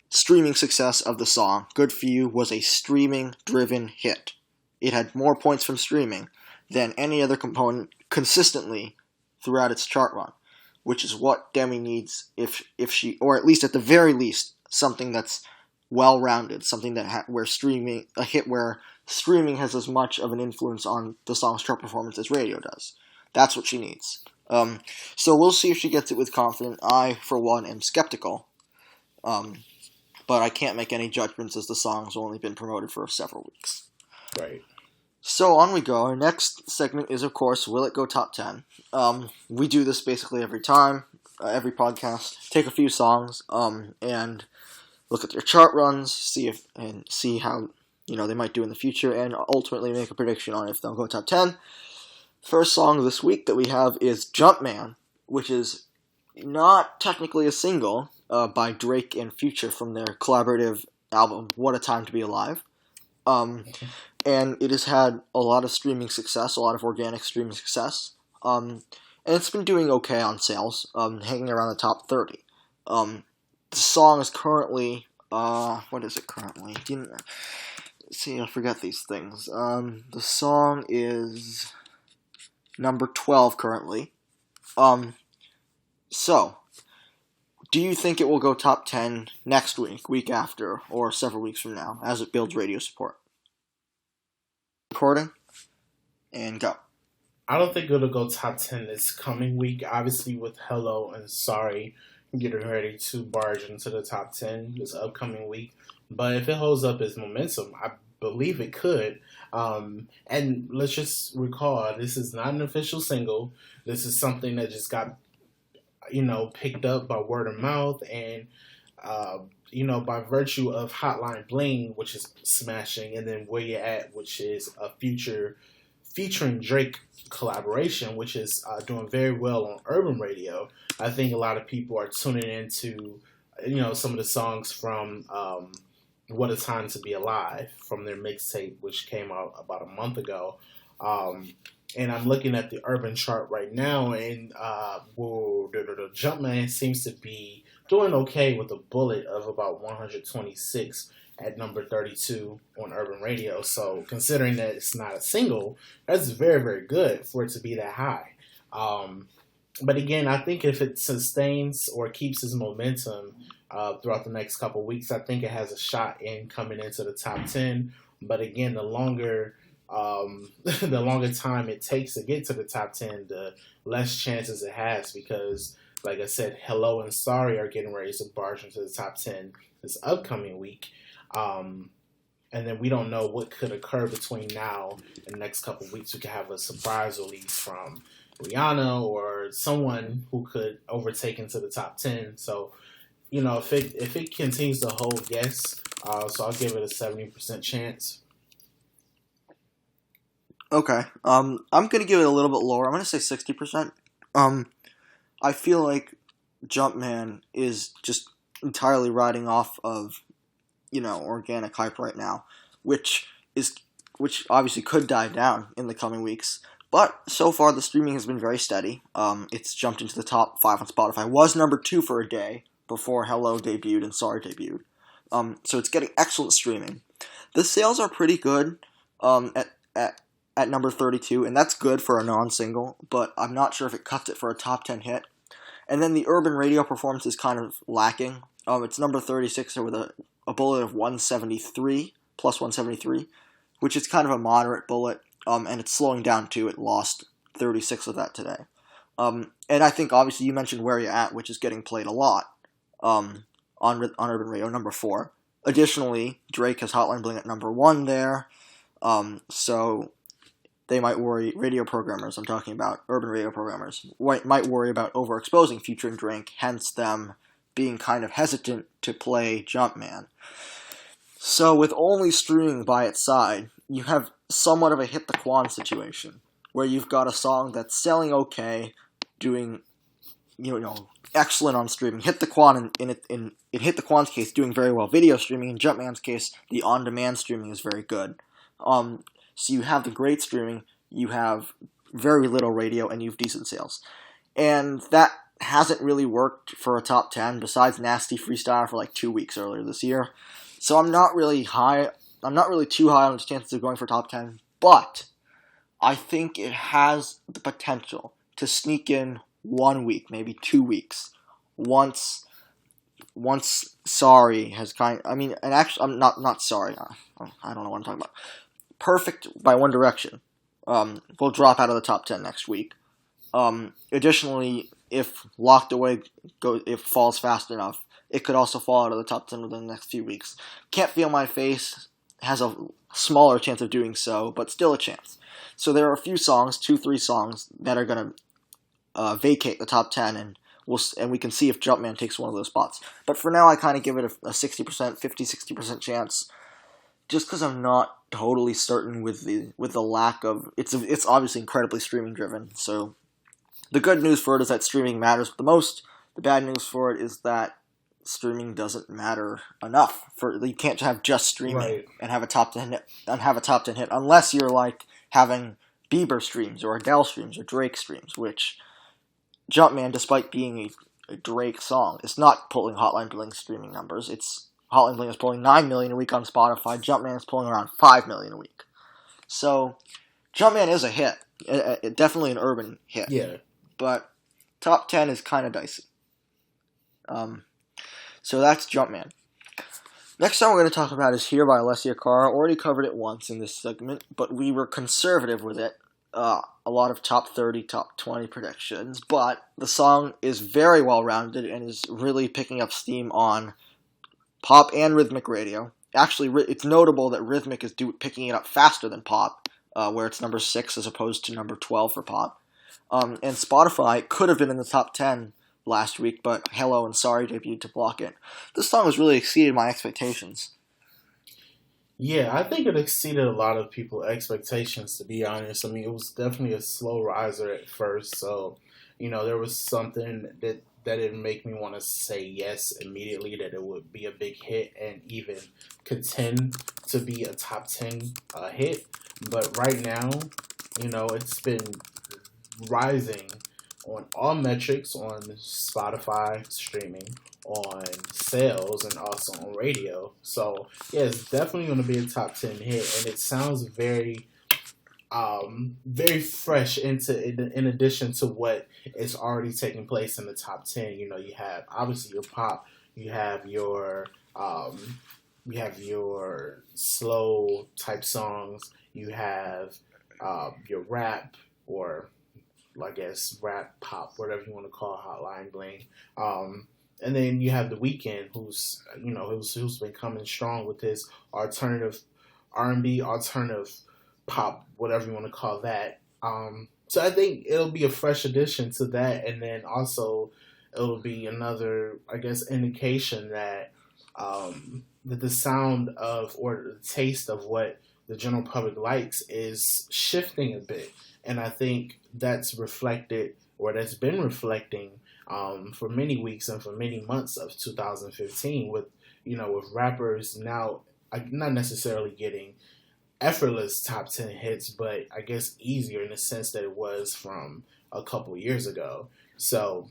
streaming success of the song. Good For You was a streaming-driven hit. It had more points from streaming than any other component consistently throughout its chart run, which is what Demi needs if she, or at least at the very least, something that's well-rounded, something that a hit where streaming has as much of an influence on the song's chart performance as radio does. That's what she needs. So we'll see if she gets it with Confident. I, for one, am skeptical. But I can't make any judgments as the song's only been promoted for several weeks. Right. So on we go. Our next segment is, of course, Will It Go Top 10? We do this basically every time, every podcast. Take a few songs and look at their chart runs, see how they might do in the future, and ultimately make a prediction on if they'll go top 10. First song this week that we have is Jumpman, which is not technically a single by Drake and Future from their collaborative album What a Time to Be Alive. And it has had a lot of streaming success, a lot of organic streaming success. And it's been doing okay on sales, hanging around the top 30. The song is currently, what is it currently? See, I forget these things. The song is number 12 currently. So, do you think it will go top 10 next week after, or several weeks from now, as it builds radio support? Recording, and go. I don't think it'll go top 10 this coming week. Obviously, with Hello and Sorry getting ready to barge into the top 10 this upcoming week. But if it holds up its momentum, I believe it could. And let's just recall, this is not an official single. This is something that just got, picked up by word of mouth and, by virtue of Hotline Bling, which is smashing, and then Where You At, which is a featuring Drake collaboration, which is doing very well on urban radio. I think a lot of people are tuning into, some of the songs from What a Time to Be Alive from their mixtape, which came out about a month ago. And I'm looking at the urban chart right now, and the Jumpman seems to be doing okay with a bullet of about 126 at number 32 on urban radio. So considering that it's not a single, that's very, very good for it to be that high. But again, I think if it sustains or keeps its momentum throughout the next couple of weeks, I think it has a shot in coming into the top 10. But again, the longer time it takes to get to the top 10, the less chances it has, because, like I said, Hello and Sorry are getting ready to barge into the top 10 this upcoming week. And then we don't know what could occur between now and the next couple of weeks. We could have a surprise release from Rihanna or someone who could overtake into the top 10. So, if it continues to hold, yes. So I'll give it a 70% chance. Okay. I'm going to give it a little bit lower. I'm going to say 60%. I feel like Jumpman is just entirely riding off of, organic hype right now, which obviously could die down in the coming weeks. But so far, the streaming has been very steady. It's jumped into the top 5 on Spotify. Was number 2 for a day before Hello debuted and Sorry debuted. So it's getting excellent streaming. The sales are pretty good at number 32, and that's good for a non-single, but I'm not sure if it cuts it for a top 10 hit. And then the urban radio performance is kind of lacking. It's number 36 with a bullet of 173, plus 173, which is kind of a moderate bullet. and it's slowing down too. It lost 36 of that today. And I think obviously you mentioned Where You At, which is getting played a lot on Urban Radio, number 4. Additionally, Drake has Hotline Bling at number 1 there, so they might worry, radio programmers, I'm talking about urban radio programmers, might worry about overexposing Future and Drake, hence them being kind of hesitant to play Jumpman. So with only streaming by its side, you have somewhat of a hit the Quan situation, where you've got a song that's selling okay, doing, excellent on streaming. Hit the Quan in Hit the Quan's case, doing very well video streaming. In Jumpman's case, the on-demand streaming is very good. So you have the great streaming, you have very little radio, and you have decent sales. And that hasn't really worked for a top 10, besides Nasty Freestyle for like 2 weeks earlier this year. So I'm not really too high on its chances of going for top 10, but I think it has the potential to sneak in 1 week, maybe 2 weeks, once Sorry has and actually, I'm not Sorry, I don't know what I'm talking about. Perfect by One Direction will drop out of the top 10 next week. Additionally, if Locked Away falls fast enough, it could also fall out of the top 10 within the next few weeks. Can't Feel My Face has a smaller chance of doing so, but still a chance. So there are a few songs, 2-3 songs, that are going to vacate the top 10, and we can see if Jumpman takes one of those spots. But for now, I kind of give it a 60%, 50-60% chance, just because I'm not totally certain with the lack of it's obviously incredibly streaming driven. So the good news for it is that streaming matters the most. The bad news for it is that streaming doesn't matter enough. You can't have just streaming and have a top 10 hit unless you're like having Bieber streams or Adele streams or Drake streams, which Jumpman, despite being a Drake song, is not pulling Hotline Bling streaming numbers. Hotline Bling is pulling 9 million a week on Spotify. Jumpman is pulling around 5 million a week. So, Jumpman is a hit. Definitely an urban hit. Yeah. But top 10 is kind of dicey. So that's Jumpman. Next song we're going to talk about is Here by Alessia Cara. Already covered it once in this segment, but we were conservative with it. A lot of top 30, top 20 predictions, but the song is very well rounded and is really picking up steam on pop and rhythmic radio. Actually, it's notable that rhythmic is picking it up faster than pop, where it's number 6 as opposed to number 12 for pop. And Spotify could have been in the top 10 last week, but Hello and Sorry debuted to block it. This song has really exceeded my expectations. Yeah, I think it exceeded a lot of people's expectations, to be honest. I mean, it was definitely a slow riser at first, so, there was something that didn't make me want to say yes immediately, that it would be a big hit and even contend to be a top 10 hit. But right now, it's been rising on all metrics, on Spotify streaming, on sales, and also on radio. So yeah, it's definitely going to be a top 10 hit, and it sounds very very fresh in addition to what is already taking place in the top 10. You have obviously your pop, you have your slow type songs, you have your rap, or I guess rap, pop, whatever you want to call Hotline Bling. And then you have The Weeknd, who's been coming strong with his alternative R&B, alternative pop, whatever you want to call that. So I think it'll be a fresh addition to that, and then also it'll be another, I guess, indication that that the sound of, or the taste of, what the general public likes is shifting a bit. And I think that's reflected, or that's been reflecting for many weeks and for many months of 2015 with rappers now not necessarily getting effortless top 10 hits, but I guess easier in the sense that it was from a couple years ago. So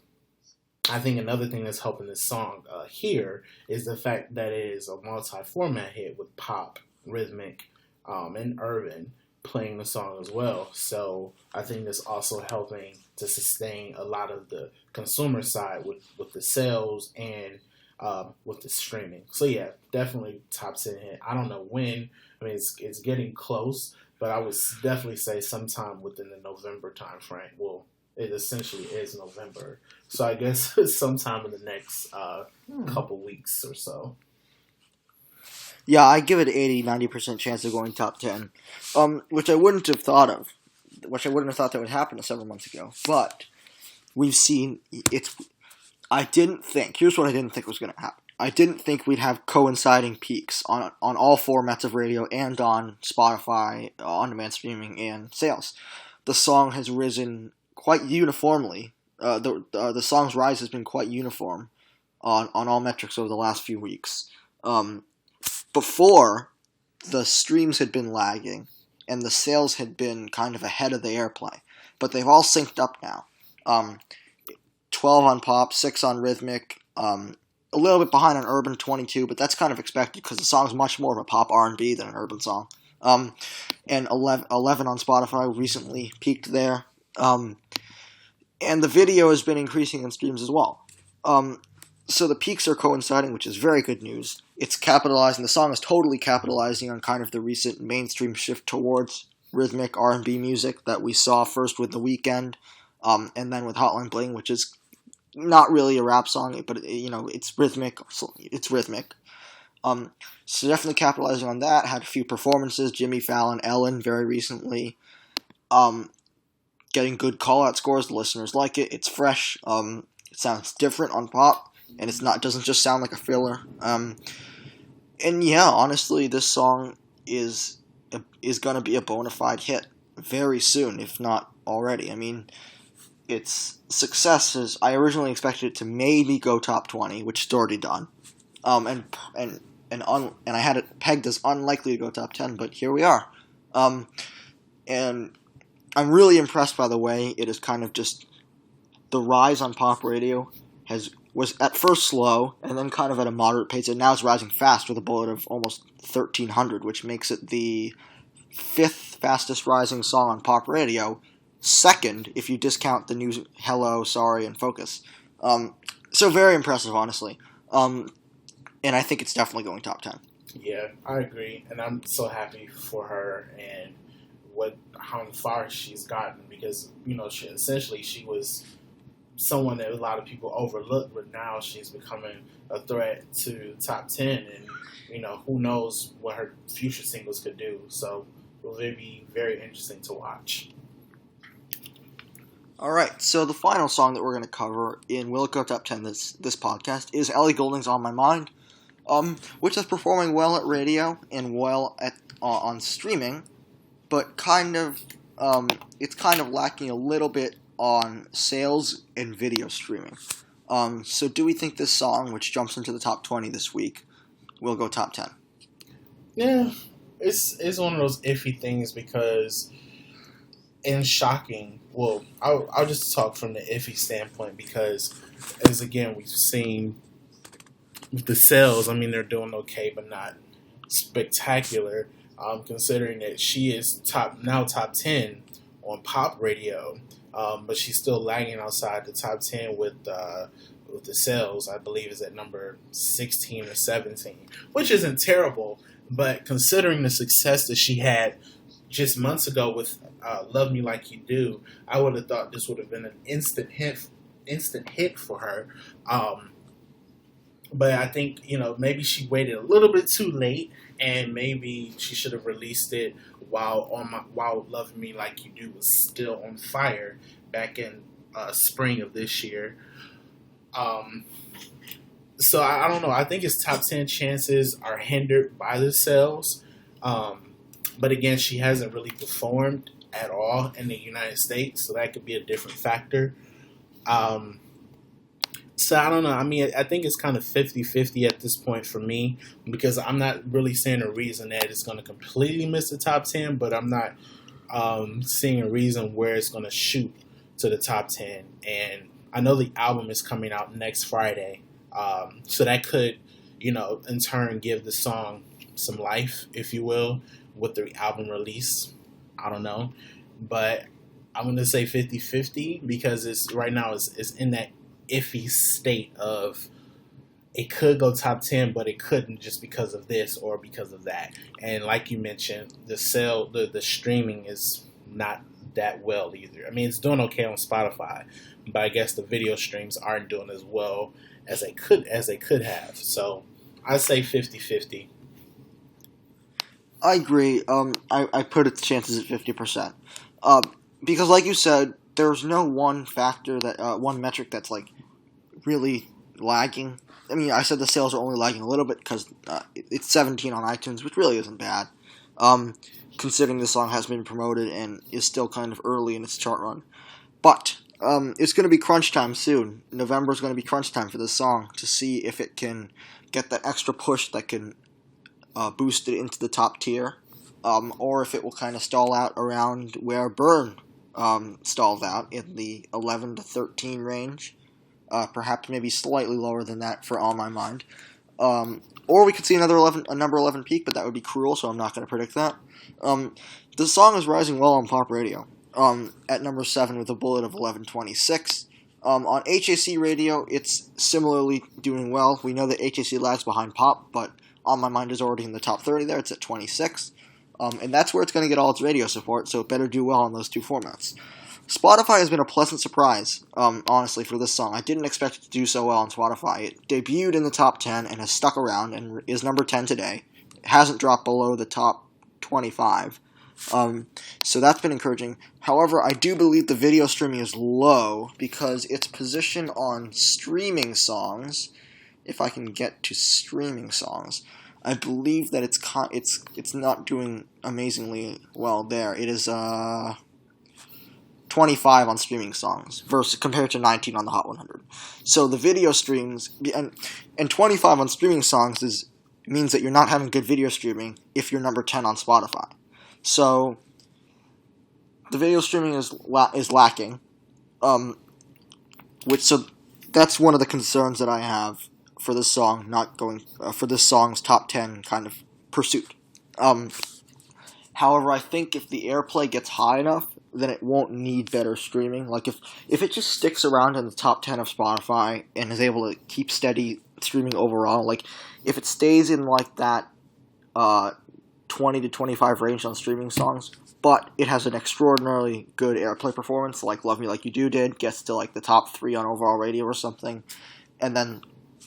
I think another thing that's helping this song here is the fact that it is a multi-format hit with pop, rhythmic, and urban playing the song as well. So I think that's also helping to sustain a lot of the consumer side with the sales and with the streaming. So yeah, definitely top 10 hit. I don't know when. I mean, it's getting close, but I would definitely say sometime within the November time frame. Well, it essentially is November, so I guess sometime in the next couple weeks or so. Yeah, I give it 80-90% chance of going top 10, which I wouldn't have thought of, which I wouldn't have thought that would happen several months ago. But we've seen it's. I didn't think. Here's what I didn't think was going to happen. I didn't think we'd have coinciding peaks on all formats of radio and on Spotify, on-demand streaming, and sales. The song has risen quite uniformly. The song's rise has been quite uniform on all metrics over the last few weeks. Before, the streams had been lagging, and the sales had been kind of ahead of the airplay. But they've all synced up now. 12 on pop, 6 on rhythmic, a little bit behind on urban, 22, but that's kind of expected because the song's much more of a pop R&B than an urban song. And 11 on Spotify recently peaked there. And the video has been increasing in streams as well. So the peaks are coinciding, which is very good news. It's capitalizing. The song is totally capitalizing on kind of the recent mainstream shift towards rhythmic R&B music that we saw first with The Weeknd, and then with Hotline Bling, which is not really a rap song, but it's rhythmic. It's rhythmic. So definitely capitalizing on that. Had a few performances. Jimmy Fallon, Ellen, very recently. Getting good call-out scores. The listeners like it. It's fresh. It sounds different on pop, and it doesn't just sound like a filler. And yeah, honestly, this song is going to be a bona fide hit very soon, if not already. I mean, its success is, I originally expected it to maybe go top 20, which it's already done. And I had it pegged as unlikely to go top 10, but here we are. And I'm really impressed by the way it is kind of just, the rise on pop radio was at first slow, and then kind of at a moderate pace, and now it's rising fast with a bullet of almost 1,300, which makes it the 5th fastest rising song on pop radio, second if you discount the new Hello, Sorry, and Focus. So very impressive, honestly. And I think it's definitely going top 10. Yeah, I agree, and I'm so happy for her and how far she's gotten, because she was someone that a lot of people overlooked, but now she's becoming a threat to top 10, and who knows what her future singles could do. So it will be very interesting to watch. Alright, so the final song that we're going to cover in Will It Go Top 10 this podcast is Ellie Goulding's On My Mind, which is performing well at radio and well on streaming, but it's kind of lacking a little bit on sales and video streaming. So do we think this song, which jumps into the top 20 this week, will go top 10? Yeah, it's one of those iffy things because, and shocking. Well, I'll just talk from the iffy standpoint because, as again, we've seen the sales. I mean, they're doing okay, but not spectacular. Considering that she is top 10 on pop radio, but she's still lagging outside the top 10 with the sales. I believe is at number 16 or 17, which isn't terrible. But considering the success that she had just months ago with "Love Me Like You Do," I would have thought this would have been an instant hit for her. But I think maybe she waited a little bit too late, and maybe she should have released it while "Love Me Like You Do" was still on fire back in spring of this year. So I don't know. I think his top 10 chances are hindered by the sales. But again, she hasn't really performed at all in the United States, so that could be a different factor. So I don't know. I mean, I think it's kind of 50-50 at this point for me, because I'm not really seeing a reason that it's going to completely miss the top 10, but I'm not seeing a reason where it's going to shoot to the top 10. And I know the album is coming out next Friday, so that could, in turn give the song some life, if you will, with the album release. I don't know. But I'm going to say 50-50 because right now it's in that iffy state of it could go top 10, but it couldn't just because of this or because of that. And like you mentioned, the streaming is not that well either. I mean, it's doing okay on Spotify, but I guess the video streams aren't doing as well as they could have. So I say 50-50. I agree. I put its chances at 50%. Because, like you said, there's no one factor one metric that's like really lagging. I mean, I said the sales are only lagging a little bit because it's 17 on iTunes, which really isn't bad, considering the song has been promoted and is still kind of early in its chart run. But it's going to be crunch time soon. November is going to be crunch time for this song to see if it can get that extra push that can boost it into the top tier, or if it will kind of stall out around where Burn stalled out in the 11 to 13 range. Perhaps maybe slightly lower than that for On My Mind. Or we could see a number 11 peak, but that would be cruel, so I'm not going to predict that. The song is rising well on pop radio, at number 7 with a bullet of 1126. On HAC radio, it's similarly doing well. We know that HAC lags behind pop, but On My Mind is already in the top 30 there. It's at 26. And that's where it's going to get all its radio support, so it better do well on those two formats. Spotify has been a pleasant surprise, honestly, for this song. I didn't expect it to do so well on Spotify. It debuted in the top 10 and has stuck around and is number 10 today. It hasn't dropped below the top 25. So that's been encouraging. However, I do believe the video streaming is low because its position on streaming songs, if I can get to streaming songs, I believe that it's not doing amazingly well there. It is 25 on streaming songs versus compared to 19 on the Hot 100. So the video streams and 25 on streaming songs means that you're not having good video streaming if you're number 10 on Spotify. So the video streaming is lacking, so that's one of the concerns that I have for this song not going for this song's top 10 kind of pursuit. However, I think if the airplay gets high enough, then it won't need better streaming. Like if it just sticks around in the top 10 of Spotify and is able to keep steady streaming overall, like if it stays in like that 20 to 25 range on streaming songs, but it has an extraordinarily good airplay performance, like Love Me Like You Do did, gets to like the top 3 on overall radio or something, and then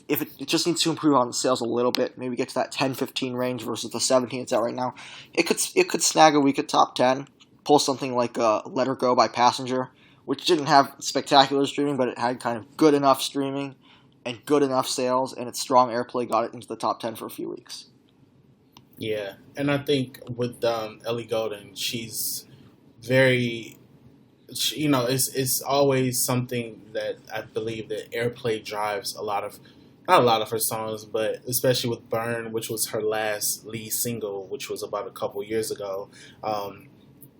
if it just needs to improve on sales a little bit, maybe get to that 10-15 range versus the 17 it's at right now, it could snag a week at top 10, pull something like Let Her Go by Passenger, which didn't have spectacular streaming, but it had kind of good enough streaming and good enough sales, and its strong airplay got it into the top 10 for a few weeks. Yeah, and I think with Ellie Goulding, she's very, it's always something that I believe that airplay drives not a lot of her songs, but especially with Burn, which was her last lead single, which was about a couple years ago.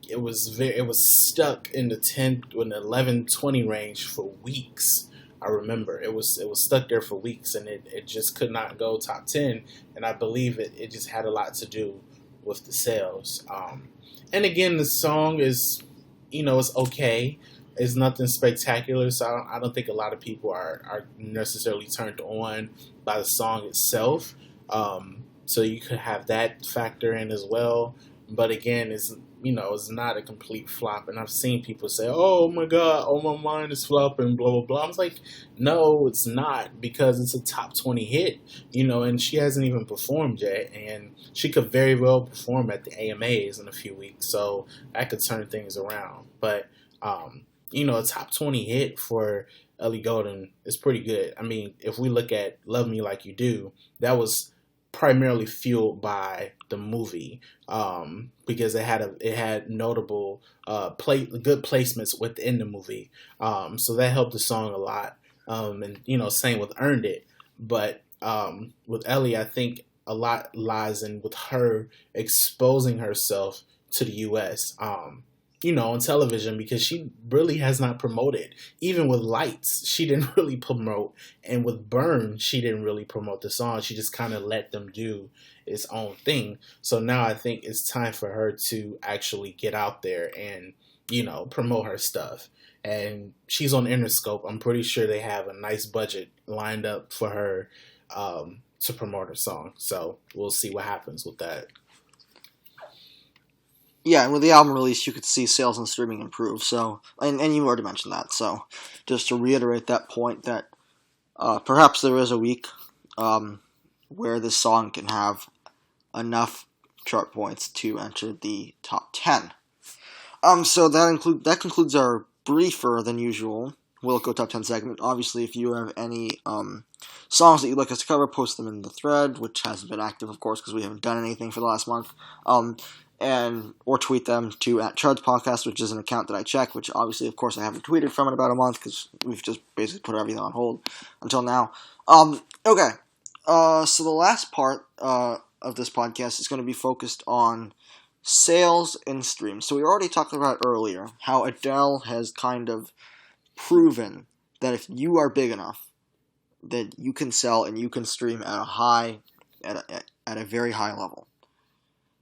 It was stuck in the 10 in the 11-20 range for weeks. I remember it was stuck there for weeks, and it just could not go top 10. And I believe it just had a lot to do with the sales. And again, the song is, it's okay. It's nothing spectacular, so I don't think a lot of people are necessarily turned on by the song itself. So you could have that factor in as well. But again, it's not a complete flop. And I've seen people say, "Oh my God, Oh My Mind is flopping," blah blah blah. I was like, no, it's not, because it's a top 20 hit, and she hasn't even performed yet, and she could very well perform at the AMAs in a few weeks, so that could turn things around. But a top 20 hit for Ellie Goulding is pretty good. I mean, if we look at Love Me Like You Do, that was primarily fueled by the movie, because it had notable good placements within the movie, so that helped the song a lot. And same with Earned It, but with Ellie, I think a lot lies in with her exposing herself to the U.S. On television, because she really has not promoted. Even with Lights, she didn't really promote, and with Burn, she didn't really promote the song. She just kind of let them do its own thing. So now I think it's time for her to actually get out there and, promote her stuff. And she's on Interscope. I'm pretty sure they have a nice budget lined up for her to promote her song. So we'll see what happens with that. Yeah, and with the album release, you could see sales and streaming improve. So, and you already mentioned that. So, just to reiterate that point, that perhaps there is a week where this song can have enough chart points to enter the top 10. So that concludes our briefer than usual Will It Go Top 10 segment. Obviously, if you have any songs that you'd like us to cover, post them in the thread, which hasn't been active, of course, because we haven't done anything for the last month. Or tweet them to @ChartsPodcast, which is an account that I check, which obviously, of course, I haven't tweeted from in about a month because we've just basically put everything on hold until now. Okay. So the last part of this podcast is going to be focused on sales and streams. So we already talked about earlier how Adele has kind of proven that if you are big enough, that you can sell and you can stream at a very high level.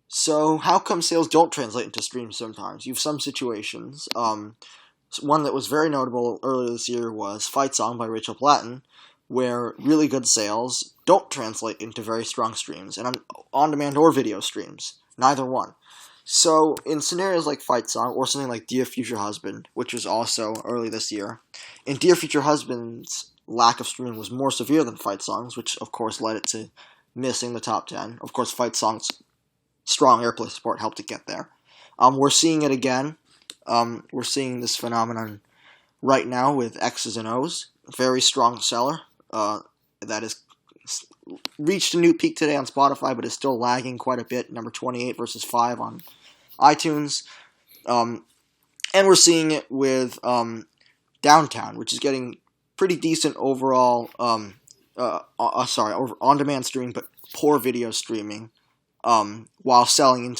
So how come sales don't translate into streams sometimes? You have some situations. One that was very notable earlier this year was Fight Song by Rachel Platten, where really good sales don't translate into very strong streams, and on-demand or video streams, neither one. So in scenarios like Fight Song, or something like Dear Future Husband, which was also early this year, in Dear Future Husband's lack of streaming was more severe than Fight Song's, which of course led it to missing the top 10. Of course, Fight Song's strong airplay support helped it get there. We're seeing it again. We're seeing this phenomenon right now with X's and O's. Very strong seller. That has reached a new peak today on Spotify, but is still lagging quite a bit. Number 28 versus 5 on iTunes. And we're seeing it with Downtown, which is getting pretty decent overall on-demand streaming, but poor video streaming. While selling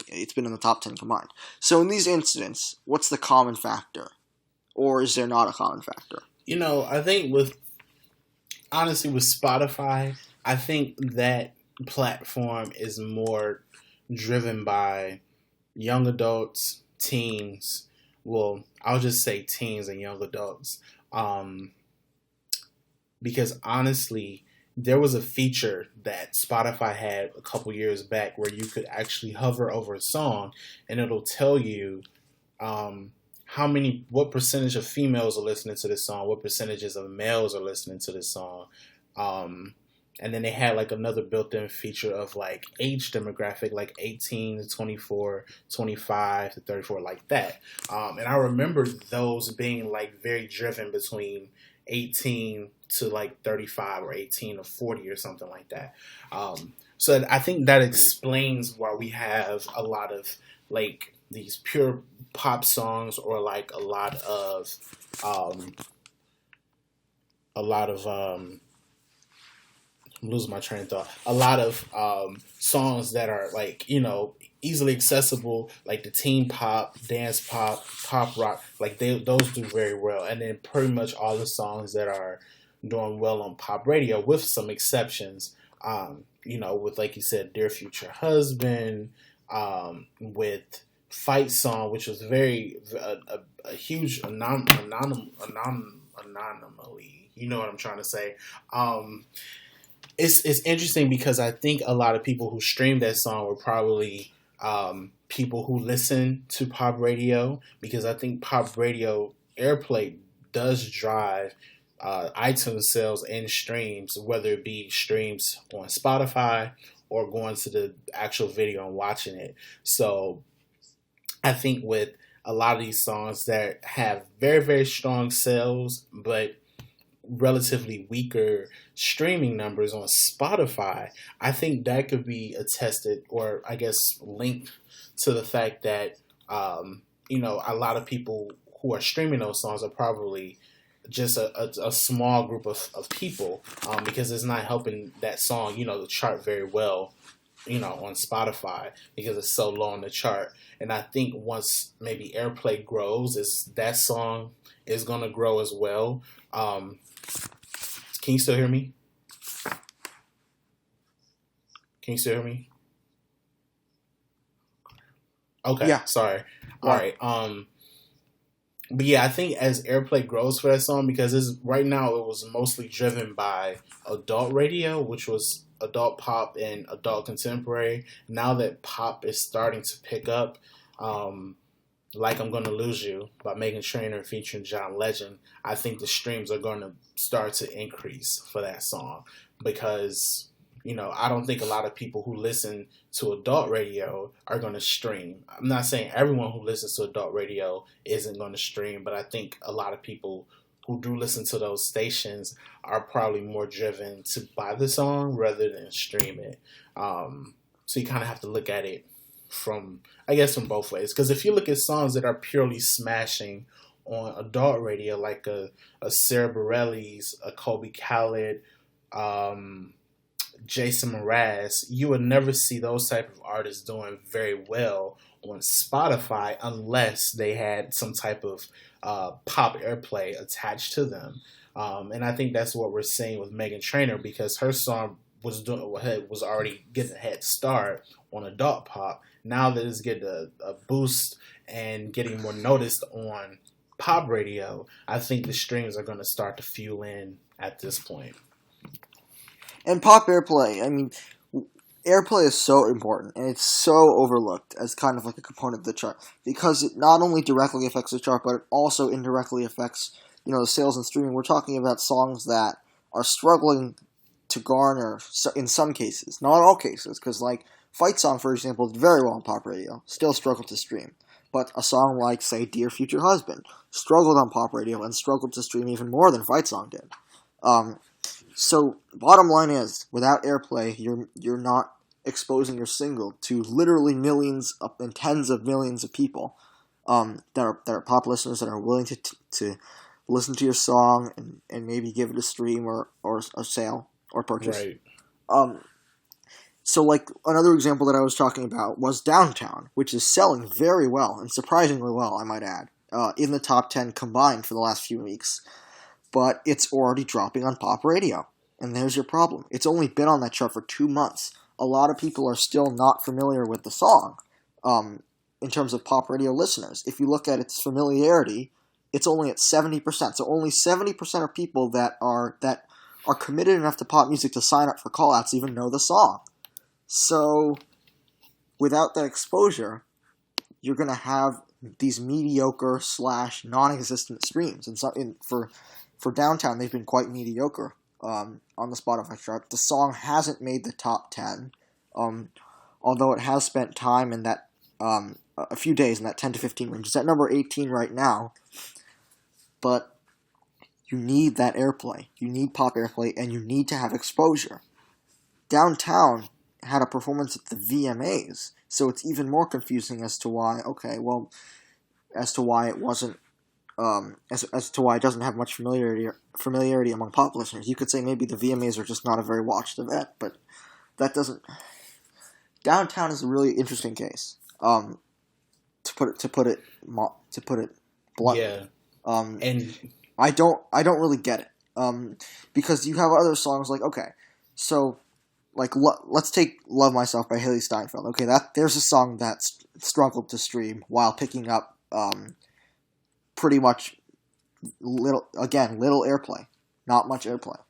it's been in the top 10 combined. So in these incidents, what's the common factor? Or is there not a common factor? I think with Spotify, I think that platform is more driven by young adults, teens. Well, I'll just say teens and young adults. Because honestly, there was a feature that Spotify had a couple years back where you could actually hover over a song and it'll tell you what percentage of females are listening to this song, what percentages of males are listening to this song. And then they had like another built-in feature of like age demographic, like 18 to 24, 25 to 34, like that. And I remember those being like very driven between 18 to like 35 or 18 or 40 or something like that. So I think that explains why we have a lot of like these pure pop songs, or like a lot of I'm losing my train of thought. A lot of songs that are like, easily accessible, like the teen pop, dance pop, pop rock, like those do very well. And then pretty much all the songs that are doing well on pop radio, with some exceptions, with, like you said, Dear Future Husband, with Fight Song, which was very a huge anomaly. You know what I'm trying to say. It's interesting because I think a lot of people who streamed that song were probably people who listen to pop radio, because I think pop radio airplay does drive iTunes sales and streams, whether it be streams on Spotify or going to the actual video and watching it. So I think with a lot of these songs that have very, very strong sales, but relatively weaker streaming numbers on Spotify, I think that could be attested, or I guess linked to the fact that, a lot of people who are streaming those songs are probably just a small group of people, because it's not helping that song, to chart very well, on Spotify, because it's so low on the chart. And I think once maybe airplay grows, that song is going to grow as well. Can you still hear me? Can you still hear me? Okay, yeah. Sorry. All right. But yeah, I think as airplay grows for that song, because right now it was mostly driven by adult radio, which was adult pop and adult contemporary. Now that pop is starting to pick up, um, like I'm Gonna Lose You by Megan Trainor featuring John Legend, I think the streams are going to start to increase for that song because, I don't think a lot of people who listen to adult radio are going to stream. I'm not saying everyone who listens to adult radio isn't going to stream, but I think a lot of people who do listen to those stations are probably more driven to buy the song rather than stream it. So you kind of have to look at it from both ways. Because if you look at songs that are purely smashing on adult radio, like a Sarah Bareilles, a Kobe Khaled, Jason Mraz, you would never see those type of artists doing very well on Spotify unless they had some type of pop airplay attached to them. And I think that's what we're seeing with Megan Trainor because her song was already getting a head start on adult pop. Now that it's getting a boost and getting more noticed on pop radio, I think the streams are going to start to fuel in at this point. And pop airplay, I mean, airplay is so important, and it's so overlooked as kind of like a component of the chart, because it not only directly affects the chart, but it also indirectly affects, the sales and streaming. We're talking about songs that are struggling to garner, in some cases, not all cases, because like Fight Song, for example, did very well on pop radio, still struggled to stream. But a song like, say, Dear Future Husband, struggled on pop radio and struggled to stream even more than Fight Song did. So, bottom line is, without airplay, you're not exposing your single to literally millions and tens of millions of people that are pop listeners that are willing to listen to your song and maybe give it a stream or a sale or purchase. Right. So, like, another example that I was talking about was Downtown, which is selling very well, and surprisingly well, I might add, in the top 10 combined for the last few weeks. But it's already dropping on pop radio. And there's your problem. It's only been on that chart for 2 months. A lot of people are still not familiar with the song in terms of pop radio listeners. If you look at its familiarity, it's only at 70%. So only 70% of people that are committed enough to pop music to sign up for call-outs even know the song. So without that exposure, you're going to have these mediocre / non-existent streams. And for Downtown, they've been quite mediocre on the Spotify chart. The song hasn't made the top 10, although it has spent time in that a few days in that 10 to 15 range. It's at number 18 right now, but you need that airplay. You need pop airplay, and you need to have exposure. Downtown had a performance at the VMAs, so it's even more confusing as to why. As to why it wasn't. As to why it doesn't have much familiarity among pop listeners. You could say maybe the VMAs are just not a very watched event, but that doesn't. Downtown is a really interesting case. To put it bluntly. Yeah. And I don't really get it. Because you have other songs like, okay, so like let's take "Love Myself" by Haley Steinfeld. Okay, there's a song that's struggled to stream while picking up pretty much little airplay, not much airplay.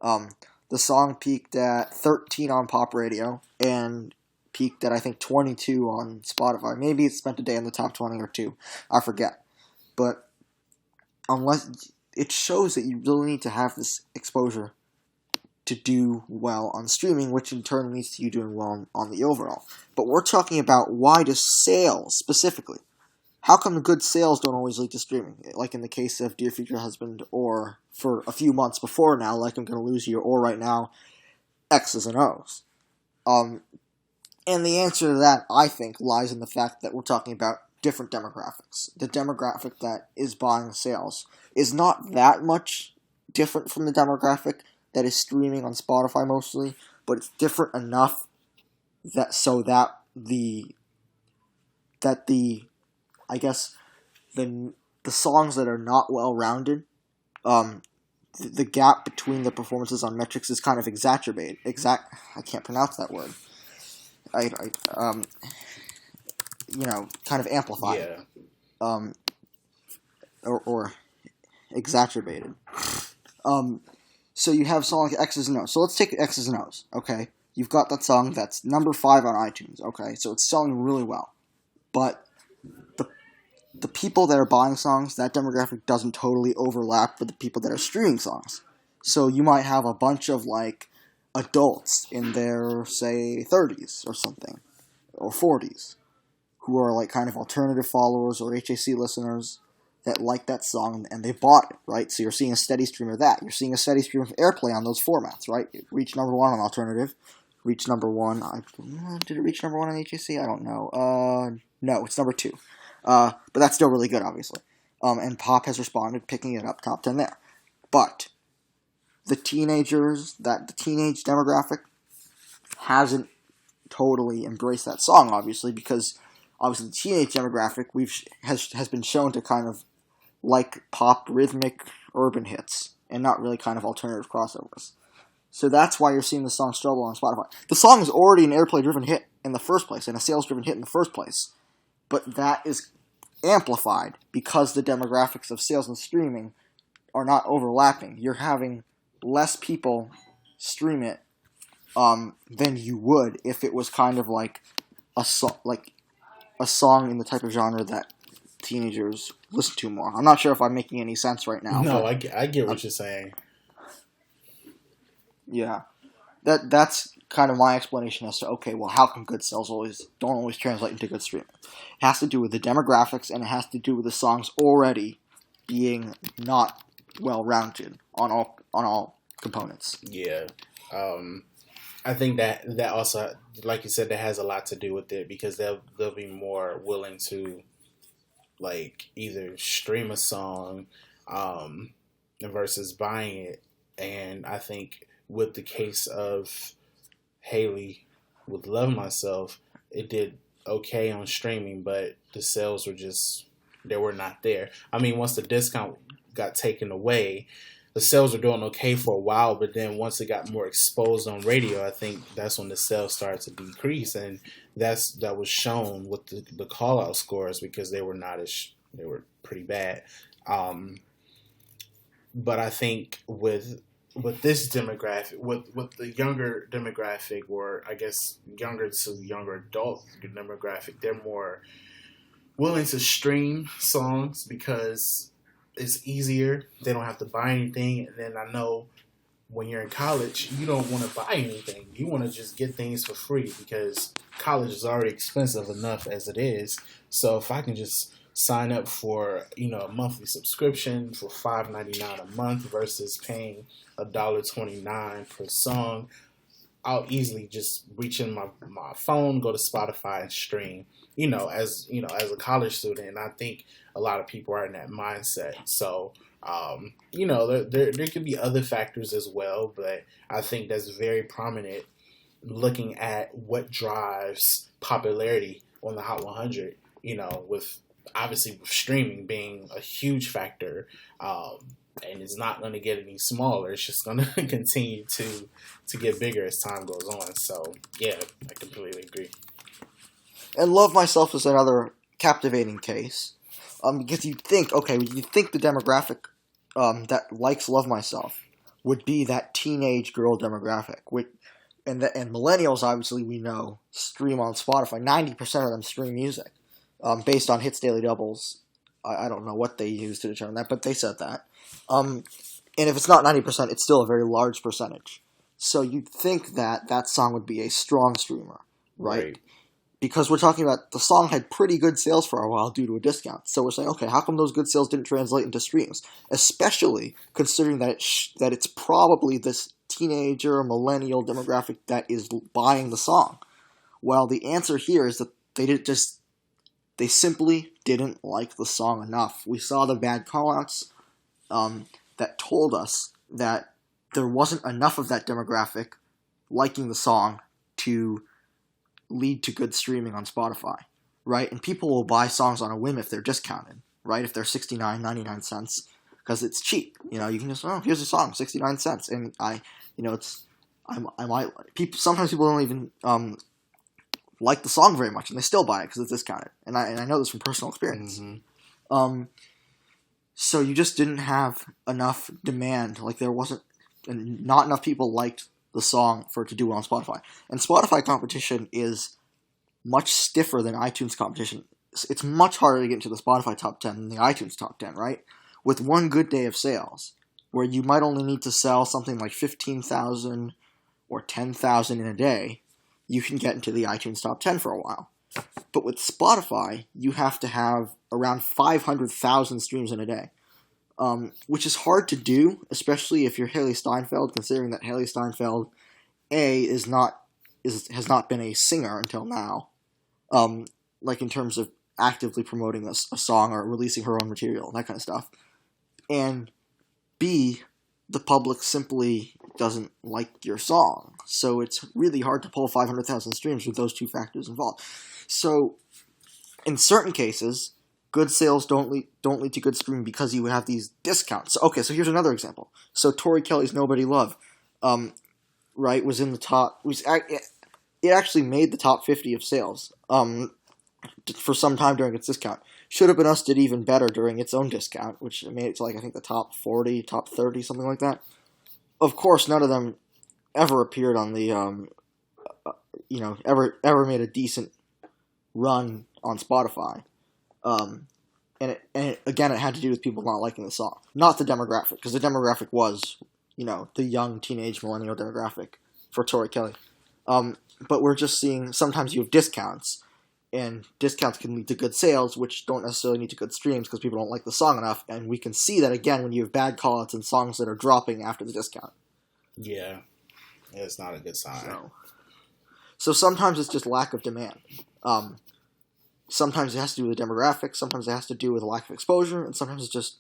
The song peaked at 13 on pop radio and peaked at I think 22 on Spotify. Maybe it spent a day in the top 20 or 2, I forget. But unless it shows that you really need to have this exposure to do well on streaming, which in turn leads to you doing well on the overall. But we're talking about why does sales specifically. How come good sales don't always lead to streaming? Like in the case of Dear Future Husband, or for a few months before now, like I'm Gonna Lose You, or right now, X's and O's. And the answer to that, I think, lies in the fact that we're talking about different demographics. The demographic that is buying sales is not that much different from the demographic that is streaming on Spotify mostly, but it's different enough that the I guess the songs that are not well rounded, the gap between the performances on metrics is kind of exacerbated. I can't pronounce that word. Kind of amplified. Yeah. or exacerbated. So you have a song like X's and O's. So let's take X's and O's, okay? You've got that song that's number 5 on iTunes, okay? So it's selling really well. But the people that are buying songs, that demographic doesn't totally overlap with the people that are streaming songs. So you might have a bunch of, like, adults in their, say, 30s or something, or 40s, who are, like, kind of alternative followers or HAC listeners that like that song, and they bought it, right? So you're seeing a steady stream of that. You're seeing a steady stream of airplay on those formats, right? It reached number 1 on alternative, reached number 1. Did it reach number 1 on HAC? I don't know. No, it's number 2. But that's still really good, obviously. And pop has responded, picking it up top 10 there. But the teenage demographic hasn't totally embraced that song, obviously, because obviously the teenage demographic has been shown to kind of like pop, rhythmic, urban hits, and not really kind of alternative crossovers. So that's why you're seeing the song struggle on Spotify. The song is already an airplay-driven hit in the first place, and a sales-driven hit in the first place. But that is amplified because the demographics of sales and streaming are not overlapping. You're having less people stream it than you would if it was kind of like a song in the type of genre that teenagers listen to more. I'm not sure if I'm making any sense right now. No, I get what you're saying. Yeah, that's kind of my explanation as to, okay, well, how come good sales don't always translate into good streaming? It has to do with the demographics, and it has to do with the songs already being not well-rounded on all components. Yeah. I think that also, like you said, that has a lot to do with it, because they'll be more willing to, like, either stream a song versus buying it. And I think with the case of Haley with Love Myself, it did okay on streaming, but the sales were not there. I mean, once the discount got taken away, the sales were doing okay for a while, but then once it got more exposed on radio, I think that's when the sales started to decrease, and that was shown with the call out scores, because they were pretty bad. But I think with this demographic, with the younger demographic, or I guess younger adult demographic, they're more willing to stream songs because it's easier. They don't have to buy anything. And then I know when you're in college, you don't want to buy anything. You want to just get things for free, because college is already expensive enough as it is. So if I can just sign up for a monthly subscription for $5.99 a month versus paying $1.29 per song, I'll easily just reach in my phone, go to Spotify, and stream. As a college student, and I think a lot of people are in that mindset. So, there could be other factors as well, but I think that's very prominent. Looking at what drives popularity on the Hot 100, with streaming being a huge factor, and it's not going to get any smaller. It's just going to continue to get bigger as time goes on. So, yeah, I completely agree. And Love Myself is another captivating case, because you think the demographic that likes Love Myself would be that teenage girl demographic, and millennials, obviously, we know, stream on Spotify. 90% of them stream music, based on hits, daily doubles. I don't know what they use to determine that, but they said that. And if it's not 90%, it's still a very large percentage. So you'd think that song would be a strong streamer, right? Because we're talking about the song had pretty good sales for a while due to a discount. So we're saying, okay, how come those good sales didn't translate into streams? Especially considering that it's probably this teenager, millennial demographic that is buying the song. Well, the answer here is that they simply didn't like the song enough. We saw the bad callouts that told us that there wasn't enough of that demographic liking the song to lead to good streaming on Spotify, right? And people will buy songs on a whim if they're discounted, right? If they're 99 cents, because it's cheap. You can just, here's a song, 69 cents. And sometimes people don't even like the song very much, and they still buy it because it's discounted. And I know this from personal experience. Mm-hmm. So you just didn't have enough demand. Like there wasn't, and not enough people liked the song for it to do well on Spotify. And Spotify competition is much stiffer than iTunes competition. It's much harder to get into the Spotify top 10 than the iTunes top 10, right? With one good day of sales, where you might only need to sell something like 15,000 or 10,000 in a day, you can get into the iTunes top 10 for a while. But with Spotify, you have to have around 500,000 streams in a day, which is hard to do, especially if you're Haley Steinfeld, considering that Haley Steinfeld, has not been a singer until now, like in terms of actively promoting a song or releasing her own material, that kind of stuff. And B, the public simply doesn't like your song. So it's really hard to pull 500,000 streams with those two factors involved. So in certain cases, good sales don't lead to good streaming because you have these discounts. Okay, so here's another example. So Tori Kelly's Nobody Love, right, was in the top. It actually made the top 50 of sales for some time during its discount. Should Have Been Us did even better during its own discount, which made it to, like, I think the top 40, top 30, something like that. Of course, none of them ever appeared on the, ever made a decent run on Spotify. Again, it had to do with people not liking the song. Not the demographic, because the demographic was, the young teenage millennial demographic for Tori Kelly. But we're just seeing, sometimes you have discounts, and discounts can lead to good sales, which don't necessarily lead to good streams because people don't like the song enough, and we can see that again when you have bad call-outs and songs that are dropping after the discount. Yeah, it's not a good sign. So sometimes it's just lack of demand. Sometimes it has to do with the demographics, sometimes it has to do with a lack of exposure, and sometimes it's just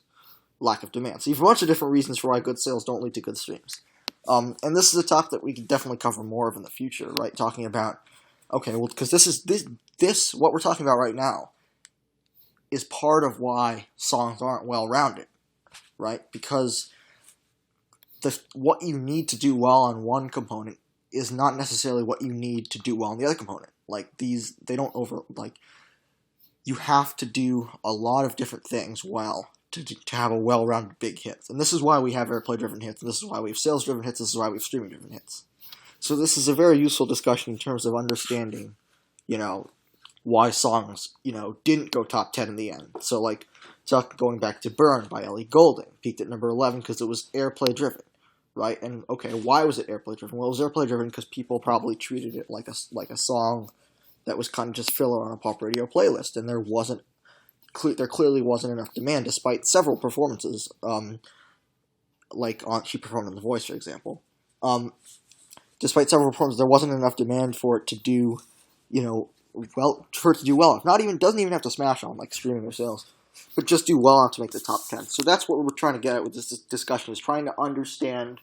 lack of demand. So you have a bunch of different reasons for why good sales don't lead to good streams. And this is a topic that we could definitely cover more of in the future, right? Talking about, okay, well, because this what we're talking about right now is part of why songs aren't well-rounded, right? Because what you need to do well on one component is not necessarily what you need to do well on the other component. Like, they don't you have to do a lot of different things well to have a well-rounded big hit. And this is why we have airplay-driven hits, and this is why we have sales-driven hits, this is why we have streaming-driven hits. So this is a very useful discussion in terms of understanding, why songs, didn't go top 10 in the end. So, going back to Burn by Ellie Goulding, peaked at number 11 because it was airplay-driven, right? And, okay, why was it airplay-driven? Well, it was airplay-driven because people probably treated it like a song that was kind of just filler on a pop radio playlist, and there clearly wasn't enough demand, despite several performances, she performed on The Voice, for example. Despite several performances, there wasn't enough demand for it to do, well. Doesn't even have to smash on, like, streaming or sales, but just do well enough to make the top 10. So that's what we're trying to get at with this discussion, is trying to understand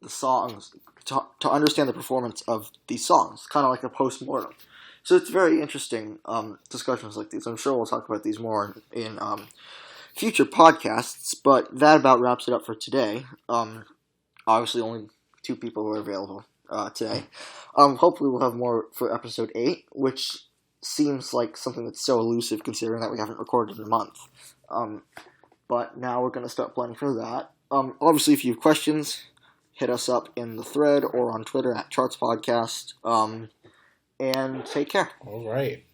the songs, to understand the performance of these songs, kind of like a post-mortem. So it's very interesting, discussions like these. I'm sure we'll talk about these more in future podcasts, but that about wraps it up for today. Obviously only 2 people who are available today. Hopefully we'll have more for episode 8, which seems like something that's so elusive considering that we haven't recorded in a month. But now we're going to start planning for that. Obviously, if you have questions, hit us up in the thread or on Twitter @ChartsPodcast. And take care. All right.